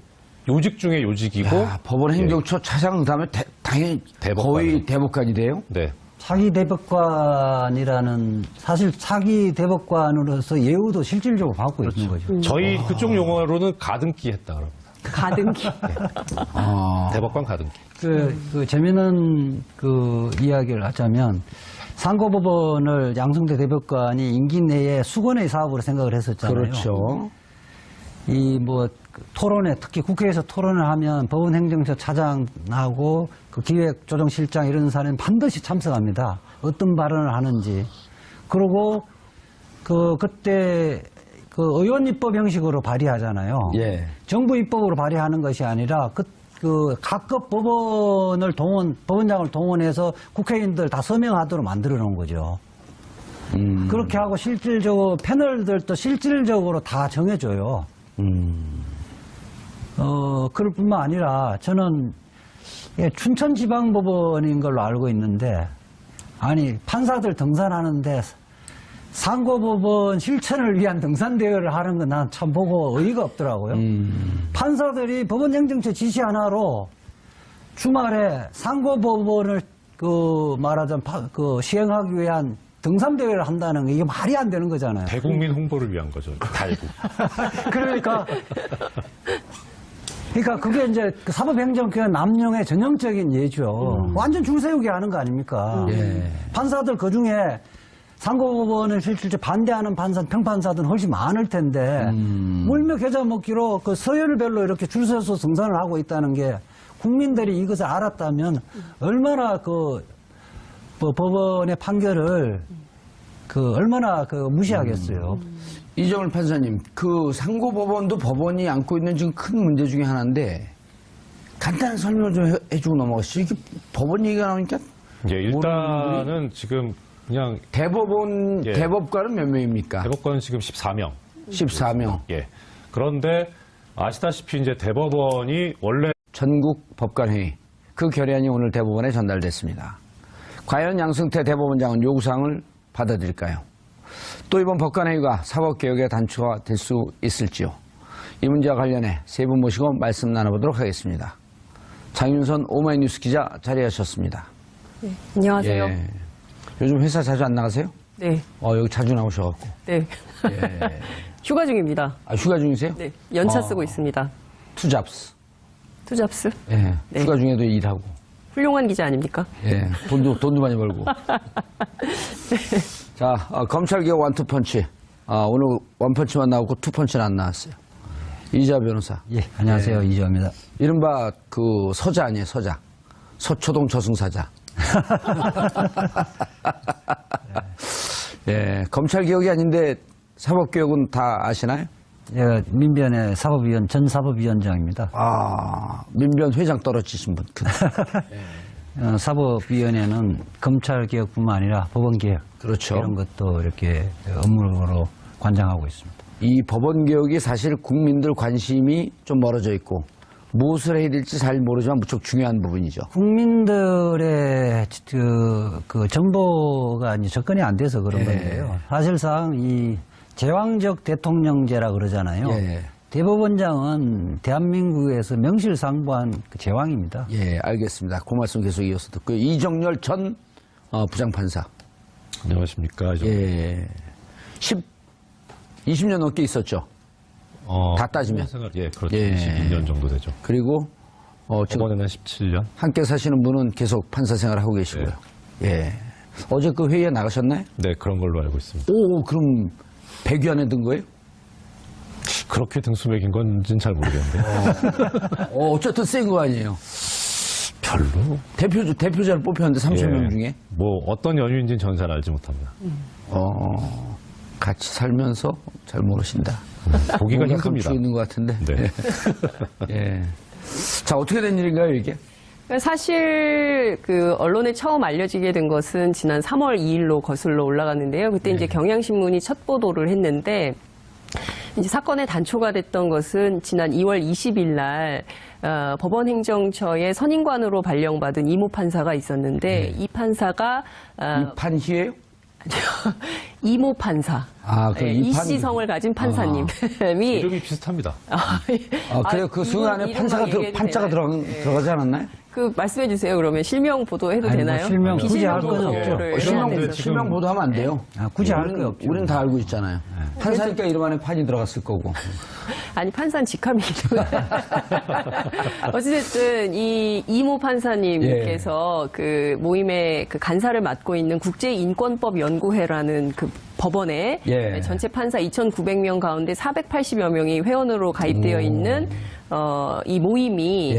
요직 중에 요직이고 법원행정처 차장 다음에 당연히 거의 대법관이 돼요? 네. 차기 대법관이라는 사실 차기 대법관으로서 예우도 실질적으로 받고 있는 거죠. 저희 그쪽 용어로는 가등기 했다 그럽니다. 가등기. 대법관 가등기. 재미있는 이야기를 하자면 상고법원을 양승태 대법관이 임기 내에 수건의 사업으로 생각을 했었잖아요. 그렇죠. 토론회, 특히 국회에서 토론을 하면 법원행정처 차장하고 기획조정실장 이런 사람은 반드시 참석합니다. 어떤 발언을 하는지. 그리고 그때 의원 입법 형식으로 발의하잖아요. 예. 정부 입법으로 발의하는 것이 아니라 각급 법원장을 동원해서 국회의원들 다 서명하도록 만들어 놓은 거죠. 그렇게 하고 실질적으로 패널들도 실질적으로 다 정해줘요. 그럴 뿐만 아니라 저는 춘천지방법원인 걸로 알고 있는데 판사들 등산하는데 상고법원 실천을 위한 등산대회를 하는 건 난 참 보고 어이가 없더라고요. 판사들이 법원행정처 지시 하나로 주말에 상고법원을 말하자면 시행하기 위한 등산대회를 한다는 게 이게 말이 안 되는 거잖아요. 대국민 홍보를 위한 거죠. 달고. 그러니까 그게 이제 사법행정권 남용의 전형적인 예죠. 완전 줄 세우게 하는 거 아닙니까? 예. 판사들 그중에 상고법원을 실질적으로 반대하는 평판사들은 훨씬 많을 텐데 물며 겨자 먹기로 그 서열별로 이렇게 줄 서서 등산을 하고 있다는 게 국민들이 이것을 알았다면 얼마나 법원의 판결을 얼마나 무시하겠어요. 이정을 판사님, 상고법원도 법원이 안고 있는 지금 큰 문제 중에 하나인데 간단한 설명을 좀 해주고 넘어가시죠. 이게 법원 얘기가 나오니까 예, 일단은 지금 그냥 대법원, 예. 대법관은 몇 명입니까? 대법관 지금 14명. 14명. 예. 그런데 아시다시피 이제 대법원이 원래 전국 법관회의 그 결의안이 오늘 대법원에 전달됐습니다. 과연 양승태 대법원장은 요구사항을 받아들일까요? 또 이번 법관회의가 사법개혁의 단초가 될 수 있을지요? 이 문제와 관련해 세 분 모시고 말씀 나눠보도록 하겠습니다. 장윤선 오마이뉴스 기자 자리하셨습니다. 네, 안녕하세요. 예. 요즘 회사 자주 안 나가세요? 네. 여기 자주 나오셔갖고. 네. 예. 휴가 중입니다. 휴가 중이세요? 네. 연차 쓰고 있습니다. 투잡스. 투잡스? 예. 네. 휴가 중에도 일하고. 훌륭한 기자 아닙니까? 예. 돈도 많이 벌고. 자, 검찰개혁 원투펀치. 오늘 원펀치만 나오고 투펀치는 안 나왔어요. 이자 변호사. 예, 안녕하세요. 이주호입니다. 이른바 서자 아니에요, 서자. 서초동 저승사자. 예, 검찰개혁이 아닌데 사법개혁은 다 아시나요? 예, 민변의 전 사법위원장입니다. 민변 회장 떨어지신 분. 사법위원회는 검찰개혁뿐만 아니라 법원개혁. 그렇죠. 이런 것도 이렇게 업무로 관장하고 있습니다. 이 법원개혁이 사실 국민들 관심이 좀 멀어져 있고 무엇을 해야 될지 잘 모르지만 무척 중요한 부분이죠. 국민들의 그 정보가 이제 접근이 안 돼서 그런 예. 건데요. 사실상 이 제왕적 대통령제라 그러잖아요. 예. 대법원장은 대한민국에서 명실상부한 제왕입니다. 예, 알겠습니다. 그 말씀 계속 이어서 듣고요. 이정열 전 부장판사. 안녕하십니까. 예. 20년 넘게 있었죠. 다 따지면. 생활, 예, 그렇죠. 예. 22년 정도 되죠. 그리고 지금 법원에는 17년. 함께 사시는 분은 계속 판사 생활을 하고 계시고요. 예. 어제 그 회의에 나가셨나요? 네, 그런 걸로 알고 있습니다. 오, 그럼 100위 안에 든 거예요? 그렇게 등수맥인 건지는 잘 모르겠는데. 어쨌든 센 거 아니에요. 별로. 대표자를 뽑혔는데 3,000명 중에. 뭐 어떤 연유인지는 전 잘 알지 못합니다. 같이 살면서 잘 모르신다. 보기가 뭔가 힘듭니다. 감추고 있는 것 같은데. 네. 예. 자, 어떻게 된 일인가요, 이게? 사실 언론에 처음 알려지게 된 것은 지난 3월 2일로 거슬러 올라갔는데요. 그때 이제 경향신문이 첫 보도를 했는데 이제 사건의 단초가 됐던 것은 지난 2월 20일 날 법원행정처의 선임관으로 발령받은 이모 판사가 있었는데 이 판사가 이 판희예요? 이모 판사. 이씨성을 가진 판사님이 이름이 비슷합니다. 그래요? 그 순간에 판자가 들어가지 않았나요? 말씀해 주세요. 그러면 실명 보도해도 되나요? 실명 굳이 비실명 할 건 보도를 없죠. 해야 돼서. 실명 보도하면 안 돼요. 굳이 할 거 없죠. 우리는 다 알고 있잖아요. 판사니까 이름 안에 판이 들어갔을 거고. 아니, 판사는 직함이기 때문에. 어찌됐든, 이 이모 판사님께서 그 모임의 간사를 맡고 있는 국제인권법연구회라는 그 법원에 전체 판사 2,900명 가운데 480여 명이 회원으로 가입되어 있는 이 모임이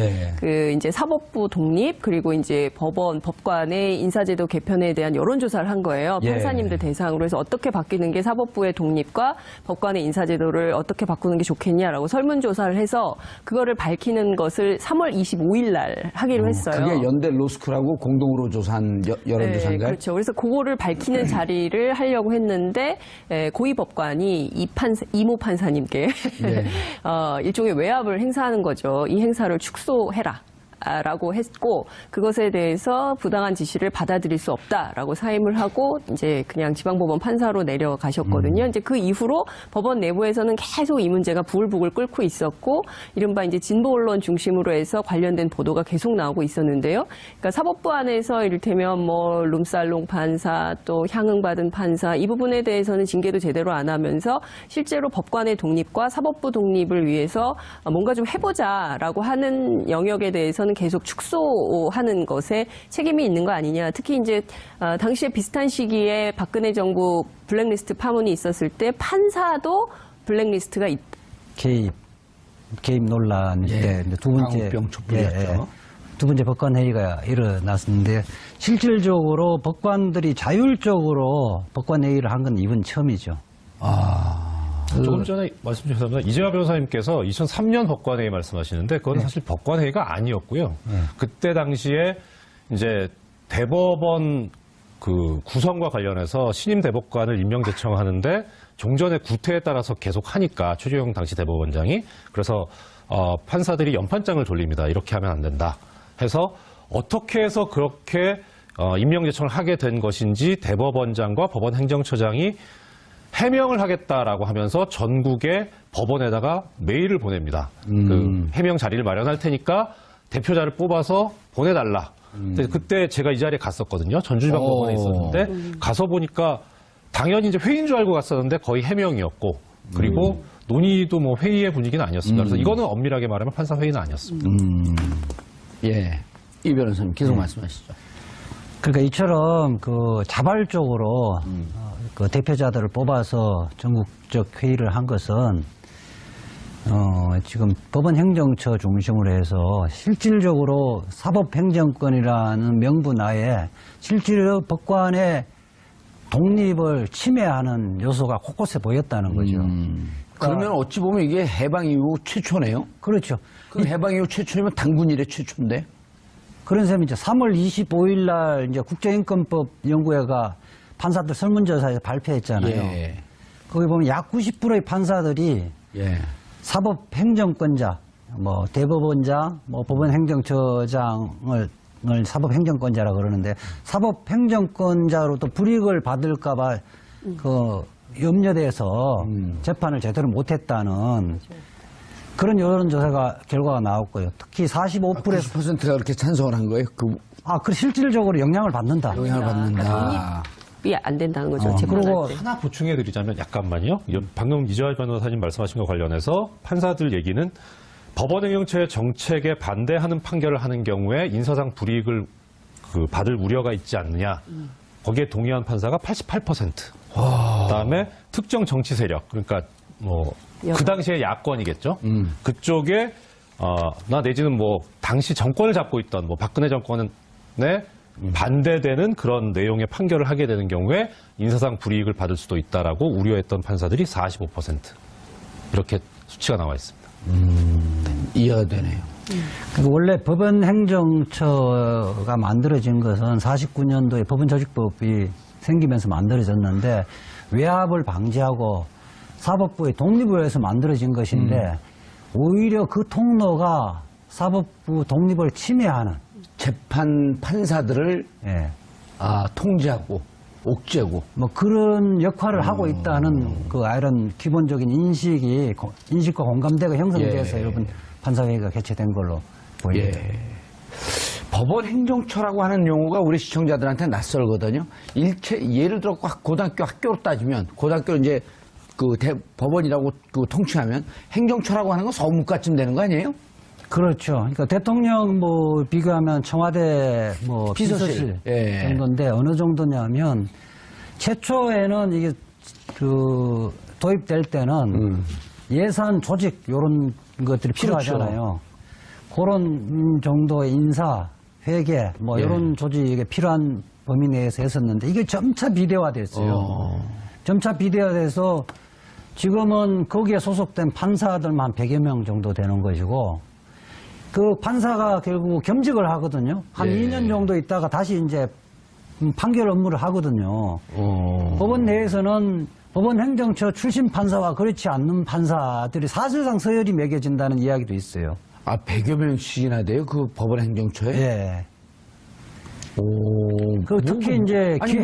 이제 사법부 독립 그리고 이제 법관의 인사제도 개편에 대한 여론조사를 한 거예요. 판사님들 대상으로 해서 어떻게 바뀌는 게 사법부의 독립과 법관의 인사제도를 어떻게 바꾸는 게 좋겠냐라고 설문조사를 해서 그거를 밝히는 것을 3월 25일 날 하기로 했어요. 그게 연대 로스쿨하고 공동으로 조사한 여론조사인가요? 네, 그렇죠. 그래서 그거를 밝히는 자리를 하려고 했는데 고위법관이 이모 판사님께 일종의 외압을 행사하는 거죠. 이 행사를 축소해라. 했다라고 했고 그것에 대해서 부당한 지시를 받아들일 수 없다라고 사임을 하고 이제 그냥 지방법원 판사로 내려가셨거든요. 이제 그 이후로 법원 내부에서는 계속 이 문제가 부글부글 끓고 있었고 이른바 이제 진보 언론 중심으로 해서 관련된 보도가 계속 나오고 있었는데요. 그러니까 사법부 안에서 이를테면 뭐 룸살롱 판사 또 향응받은 판사 이 부분에 대해서는 징계도 제대로 안 하면서 실제로 법관의 독립과 사법부 독립을 위해서 뭔가 좀 해보자라고 하는 영역에 대해서는 계속 축소하는 것에 책임이 있는 거 아니냐. 특히 이제 당시에 비슷한 시기에 박근혜 정부 블랙리스트 파문이 있었을 때 판사도 블랙리스트가 개입 논란 때 두 번째 광우병 촛불이었죠. 두 번째 법관 회의가 일어났는데 실질적으로 법관들이 자율적으로 법관 회의를 한 건 이번 처음이죠. 조금 전에 말씀 주셨습니다. 이재화 변호사님께서 2003년 법관회의 말씀하시는데 그건 사실 법관회의가 아니었고요. 그때 당시에 이제 대법원 그 구성과 관련해서 신임 대법관을 임명 제청하는데 종전의 구태에 따라서 계속 하니까 최재형 당시 대법원장이 그래서 판사들이 연판장을 돌립니다. 이렇게 하면 안 된다 해서 어떻게 해서 그렇게 임명 제청을 하게 된 것인지 대법원장과 법원 행정처장이 해명을 하겠다라고 하면서 전국의 법원에다가 메일을 보냅니다. 그 해명 자리를 마련할 테니까 대표자를 뽑아서 보내달라. 근데 그때 제가 이 자리에 갔었거든요. 전주지방법원에 있었는데 가서 보니까 당연히 이제 회의인 줄 알고 갔었는데 거의 해명이었고 그리고 논의도 뭐 회의의 분위기는 아니었습니다. 그래서 이거는 엄밀하게 말하면 판사 회의는 아니었습니다. 예, 이 변호사님 계속 말씀하시죠. 그러니까 이처럼 그 자발적으로 그 대표자들을 뽑아서 전국적 회의를 한 것은 지금 법원 행정처 중심으로 해서 실질적으로 사법행정권이라는 명분 하에 실질로 법관의 독립을 침해하는 요소가 곳곳에 보였다는 거죠. 그러면 어찌 보면 이게 해방 이후 최초네요? 그렇죠. 그 해방 이후 최초이면 당군 이래 최초인데? 그런 셈이죠. 3월 25일 날 이제 국제인권법 연구회가 판사들 설문조사에서 발표했잖아요. 예. 거기 보면 약 90%의 판사들이 예. 사법행정권자, 뭐 대법원장, 뭐 법원행정처장을 사법행정권자라 그러는데 사법행정권자로 또 불이익을 받을까봐 그 염려돼서 재판을 제대로 못했다는 그런 여론조사가 결과가 나왔고요. 특히 45%에서 90%가 그렇게 찬성을 한 거예요? 그 실질적으로 영향을 받는다. 영향을 받는다. 독립이 안 된다는 거죠. 그리고 하나 보충해 드리자면 약간만요. 방금 이재화 변호사님 말씀하신 것 관련해서 판사들 얘기는 법원 행정처의 정책에 반대하는 판결을 하는 경우에 인사상 불이익을 받을 우려가 있지 않느냐. 거기에 동의한 판사가 88%. 그다음에 특정 정치 세력 그러니까 뭐 그 당시에 야권이겠죠. 그쪽에 나 내지는 뭐 당시 정권을 잡고 있던 뭐 박근혜 정권에 반대되는 그런 내용의 판결을 하게 되는 경우에 인사상 불이익을 받을 수도 있다라고 우려했던 판사들이 45% 이렇게 수치가 나와 있습니다. 이해가 되네요. 원래 법원 행정처가 만들어진 것은 49년도에 법원조직법이 생기면서 만들어졌는데 외압을 방지하고 사법부의 독립을 위해서 만들어진 것인데 오히려 그 통로가 사법부 독립을 침해하는 재판 판사들을 통제하고 옥죄고 뭐 그런 역할을 하고 있다는 그 이런 기본적인 인식과 공감대가 형성돼서 여러분 판사회의가 개최된 걸로 보입니다. 법원 행정처라고 하는 용어가 우리 시청자들한테 낯설거든요. 예를 들어 고등학교 학교로 따지면 고등학교 이제 법원이라고 통칭하면 행정처라고 하는 건 서무과쯤 되는 거 아니에요? 그렇죠. 그러니까 대통령 뭐 비교하면 청와대 뭐 비서실 정도인데 어느 정도냐면 최초에는 이게 도입될 때는 예산 조직 이런 것들이 필요하잖아요. 그런 정도의 인사, 회계 뭐 이런 조직에 필요한 범위 내에서 했었는데 이게 점차 비대화됐어요. 점차 비대화돼서 지금은 거기에 소속된 판사들만 100여 명 정도 되는 것이고 그 판사가 결국 겸직을 하거든요. 한 2년 정도 있다가 다시 이제 판결 업무를 하거든요. 법원 내에서는 법원 행정처 출신 판사와 그렇지 않는 판사들이 사실상 서열이 매겨진다는 이야기도 있어요. 아, 100여 명씩이나 돼요? 그 법원 행정처에? 예. 오. 그 특히 이제 아니,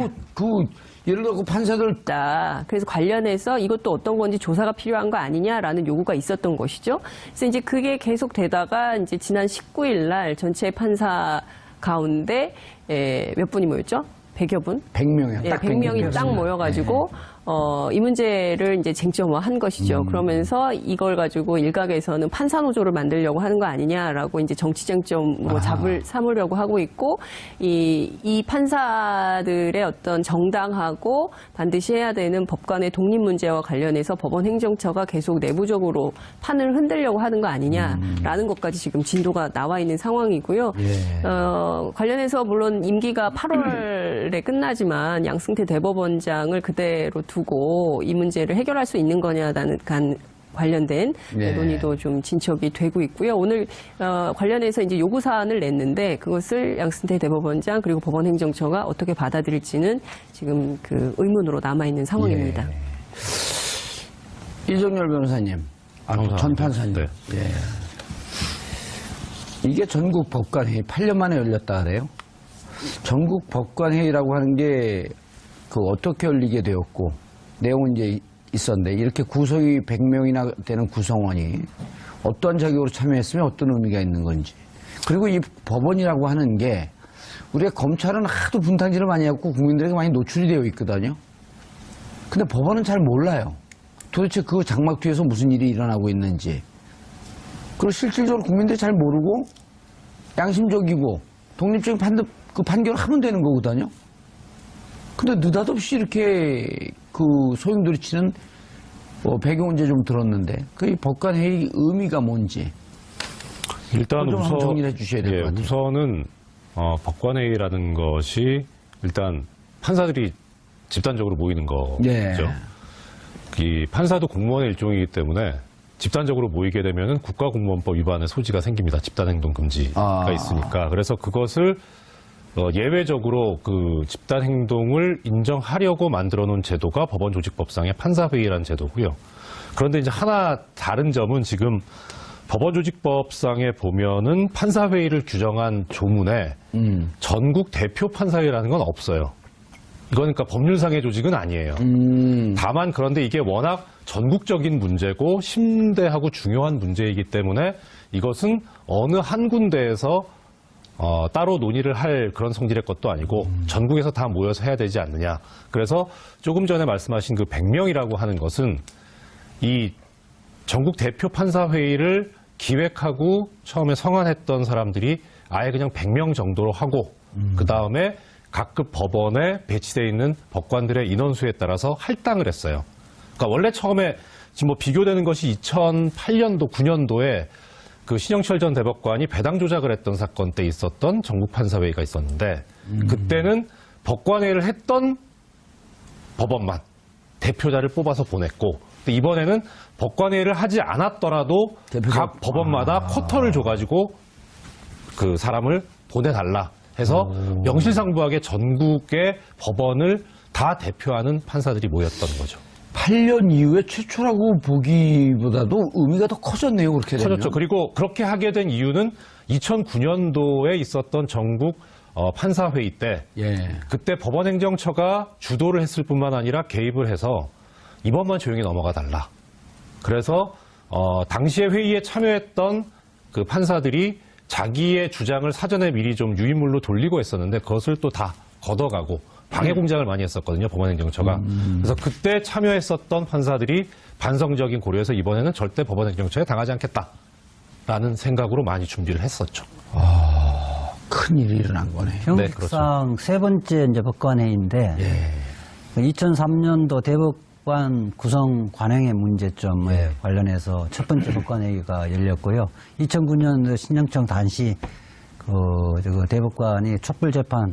예를 들어 그 판사들 있다. 그래서 관련해서 이것도 어떤 건지 조사가 필요한 거 아니냐라는 요구가 있었던 것이죠. 그래서 이제 그게 계속 되다가 이제 지난 19일 날 전체 판사 가운데 몇 분이 모였죠? 100여 분? 100명이요. 예, 100명이 딱 모여가지고 이 문제를 이제 쟁점화한 것이죠. 그러면서 이걸 가지고 일각에서는 판사 노조를 만들려고 하는 거 아니냐라고 이제 정치 쟁점으로 삼으려고 하고 있고 이 판사들의 어떤 정당하고 반드시 해야 되는 법관의 독립 문제와 관련해서 법원 행정처가 계속 내부적으로 판을 흔들려고 하는 거 아니냐라는 것까지 지금 진도가 나와 있는 상황이고요. 관련해서 물론 임기가 8월에 끝나지만 양승태 대법원장을 그대로 두고 이 문제를 해결할 수 있는 거냐라는 관련된 논의도 좀 진척이 되고 있고요. 오늘 관련해서 이제 요구 사안을 냈는데 그것을 양승태 대법원장 그리고 법원행정처가 어떻게 받아들일지는 지금 그 의문으로 남아 있는 상황입니다. 이정열 변호사님, 전 판사님. 네. 이게 전국 법관회의 8년 만에 열렸다 그래요? 전국 법관회의라고 하는 게 어떻게 열리게 되었고 내용은 이제 있었는데 이렇게 구성이 100명이나 되는 구성원이 어떤 자격으로 참여했으면 어떤 의미가 있는 건지 그리고 이 법원이라고 하는 게 우리가 검찰은 하도 분탕질을 많이 하고 국민들에게 많이 노출이 되어 있거든요. 근데 법원은 잘 몰라요. 도대체 그 장막 뒤에서 무슨 일이 일어나고 있는지 그리고 실질적으로 국민들이 잘 모르고 양심적이고 독립적인 판결을 하면 되는 거거든요. 근데 느닷없이 이렇게 그 소용돌이 치는 배경은 이제 좀 들었는데 그 법관회의 의미가 뭔지 일단 우선 정리해 주셔야 될 것 같아요. 우선은 법관회의라는 것이 일단 판사들이 집단적으로 모이는 거죠. 이 판사도 공무원의 일종이기 때문에 집단적으로 모이게 되면 국가공무원법 위반의 소지가 생깁니다. 집단행동 금지가 있으니까. 그래서 그것을 예외적으로 그 집단행동을 인정하려고 만들어 놓은 제도가 법원조직법상의 판사회의라는 제도고요. 그런데 이제 하나 다른 점은 지금 법원조직법상에 보면은 판사회의를 규정한 조문에 전국 대표 판사회의라는 건 없어요. 이건 그러니까 법률상의 조직은 아니에요. 다만 그런데 이게 워낙 전국적인 문제고 심대하고 중요한 문제이기 때문에 이것은 어느 한 군데에서 따로 논의를 할 그런 성질의 것도 아니고 전국에서 다 모여서 해야 되지 않느냐. 그래서 조금 전에 말씀하신 그 100명이라고 하는 것은 이 전국 대표 판사회의를 기획하고 처음에 성안했던 사람들이 아예 그냥 100명 정도로 하고 그다음에 각급 법원에 배치되어 있는 법관들의 인원수에 따라서 할당을 했어요. 그러니까 원래 처음에 지금 뭐 비교되는 것이 2008년도, 9년도에 그 신영철 전 대법관이 배당 조작을 했던 사건 때 있었던 전국판사회의가 있었는데 그때는 법관회의를 했던 법원만 대표자를 뽑아서 보냈고 이번에는 법관회의를 하지 않았더라도 각 법원마다 쿼터를 줘가지고 그 사람을 보내달라 해서 명실상부하게 전국의 법원을 다 대표하는 판사들이 모였던 거죠. 8년 이후에 최초라고 보기보다도 의미가 더 커졌네요. 그렇게 되면. 커졌죠. 그리고 그렇게 하게 된 이유는 2009년도에 있었던 전국 판사회의 때 그때 법원행정처가 주도를 했을 뿐만 아니라 개입을 해서 이번만 조용히 넘어가 달라. 그래서 당시에 회의에 참여했던 그 판사들이 자기의 주장을 사전에 미리 좀 유인물로 돌리고 했었는데 그것을 또 다 걷어가고 방해 공작을 많이 했었거든요. 법원행정처가. 그래서 그때 참여했었던 판사들이 반성적인 고려에서 이번에는 절대 법원행정처에 당하지 않겠다라는 생각으로 많이 준비를 했었죠. 큰 일이 일어난 거네. 형식상 세 번째 이제 법관회의인데 2003년도 대법관 구성 관행의 문제점에 관련해서 첫 번째 법관회의가 열렸고요. 2009년 신영청 단시 그 대법관이 촛불재판